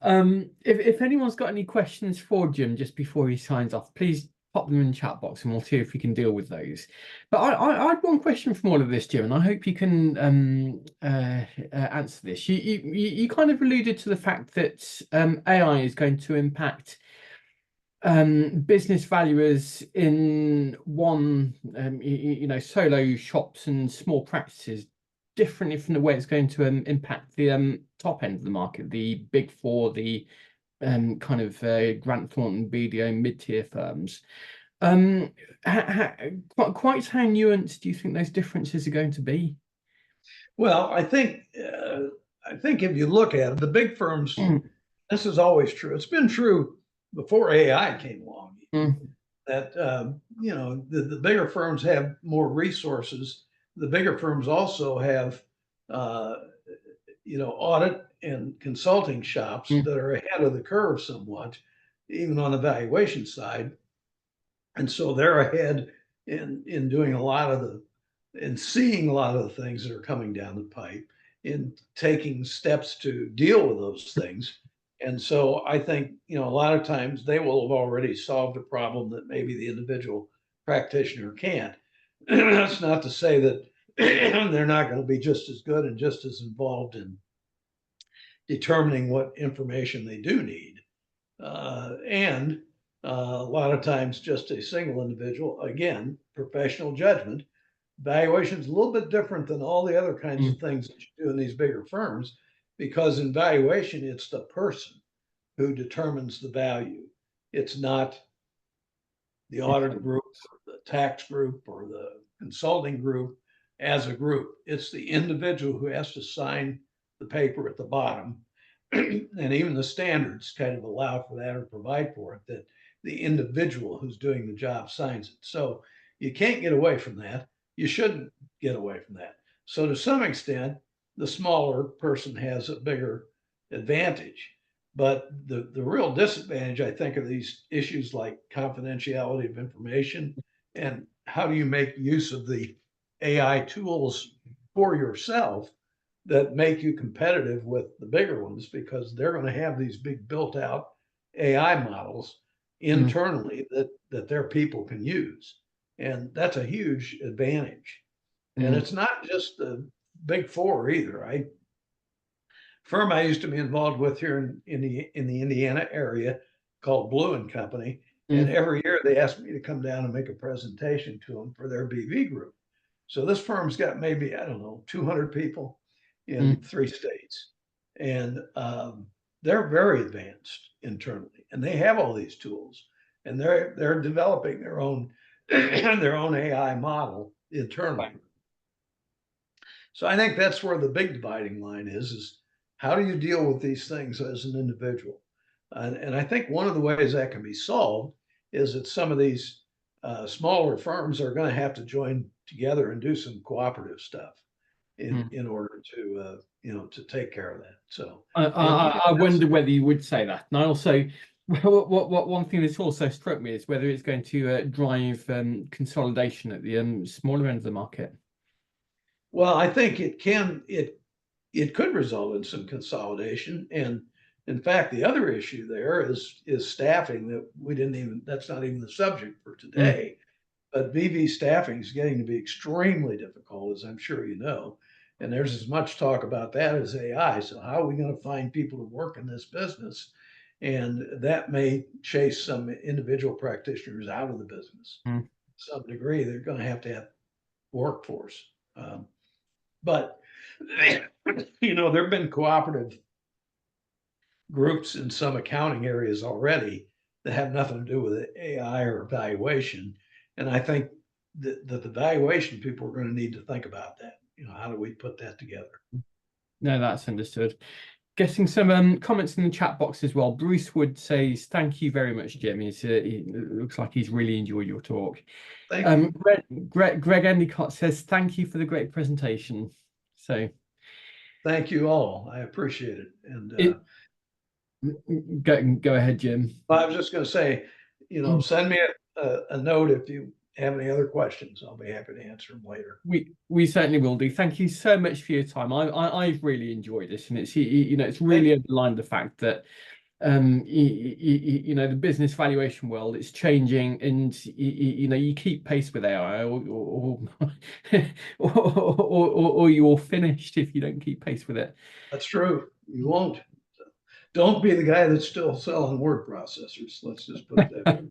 If anyone's got any questions for Jim just before he signs off, please pop them in the chat box and we'll see if we can deal with those. But I had one question from all of this, Jim, and I hope you can answer this. You kind of alluded to the fact that AI is going to impact business valuers in solo shops and small practices differently from the way it's going to impact the top end of the market, the big four, the kind of Grant Thornton, BDO, mid-tier firms. Quite how nuanced do you think those differences are going to be? Well, I think if you look at it, the big firms, this is always true. It's been true before AI came along. That the bigger firms have more resources. The bigger firms also have audit and consulting shops that are ahead of the curve somewhat, even on the valuation side. And so they're ahead in doing seeing a lot of the things that are coming down the pipe, in taking steps to deal with those things. And so I think, a lot of times they will have already solved a problem that maybe the individual practitioner can't. That's not to say that they're not going to be just as good and just as involved in determining what information they do need. And a lot of times just a single individual, again, professional judgment. Valuation is a little bit different than all the other kinds of things that you do in these bigger firms, because in valuation, it's the person who determines the value. It's not the audit group, or the tax group, or the consulting group as a group. It's the individual who has to sign the paper at the bottom. And even the standards kind of allow for that or provide for it, that the individual who's doing the job signs it. So you can't get away from that. you shouldn't get away from that. So to some extent, the smaller person has a bigger advantage. But the real disadvantage, I think, are these issues like confidentiality of information and how do you make use of the AI tools for yourself that make you competitive with the bigger ones, because they're going to have these big built out AI models internally that their people can use. And that's a huge advantage. And it's not just the big four either. Firm I used to be involved with here in the Indiana area called Blue and Company. And every year they asked me to come down and make a presentation to them for their BV group. So this firm's got maybe, I don't know, 200 people in 3 states. And they're very advanced internally, and they have all these tools, and they're developing their own their own AI model internally. So I think that's where the big dividing line is how do you deal with these things as an individual? And I think one of the ways that can be solved is that some of these smaller firms are going to have to join together and do some cooperative stuff in order to to take care of that. So I wonder whether you would say that. And I also, what one thing that's also struck me is whether it's going to drive consolidation at the smaller end of the market. Well, I think it could result in some consolidation. And in fact, the other issue there is staffing that that's not even the subject for today. But BV staffing is getting to be extremely difficult, as I'm sure you know. And there's as much talk about that as AI. So how are we going to find people to work in this business? And that may chase some individual practitioners out of the business. To some degree, they're going to have workforce. But there have been cooperative groups in some accounting areas already that have nothing to do with AI or valuation. And I think that the valuation people are going to need to think about that. How do we put that together? No, that's understood. Getting some comments in the chat box as well. Bruce Wood says, thank you very much, Jim. He looks like he's really enjoyed your talk. Thank you. Greg Endicott says, thank you for the great presentation. So thank you all. I appreciate it. And go ahead, Jim. I was just going to say, send me a note if you have any other questions. I'll be happy to answer them later. We certainly will do. Thank you so much for your time. I've really enjoyed this, and it's really underlined the fact that the business valuation world is changing, and you keep pace with AI, or you're finished if you don't keep pace with it. That's true. You won't. Don't be the guy that's still selling word processors. Let's just put it that way.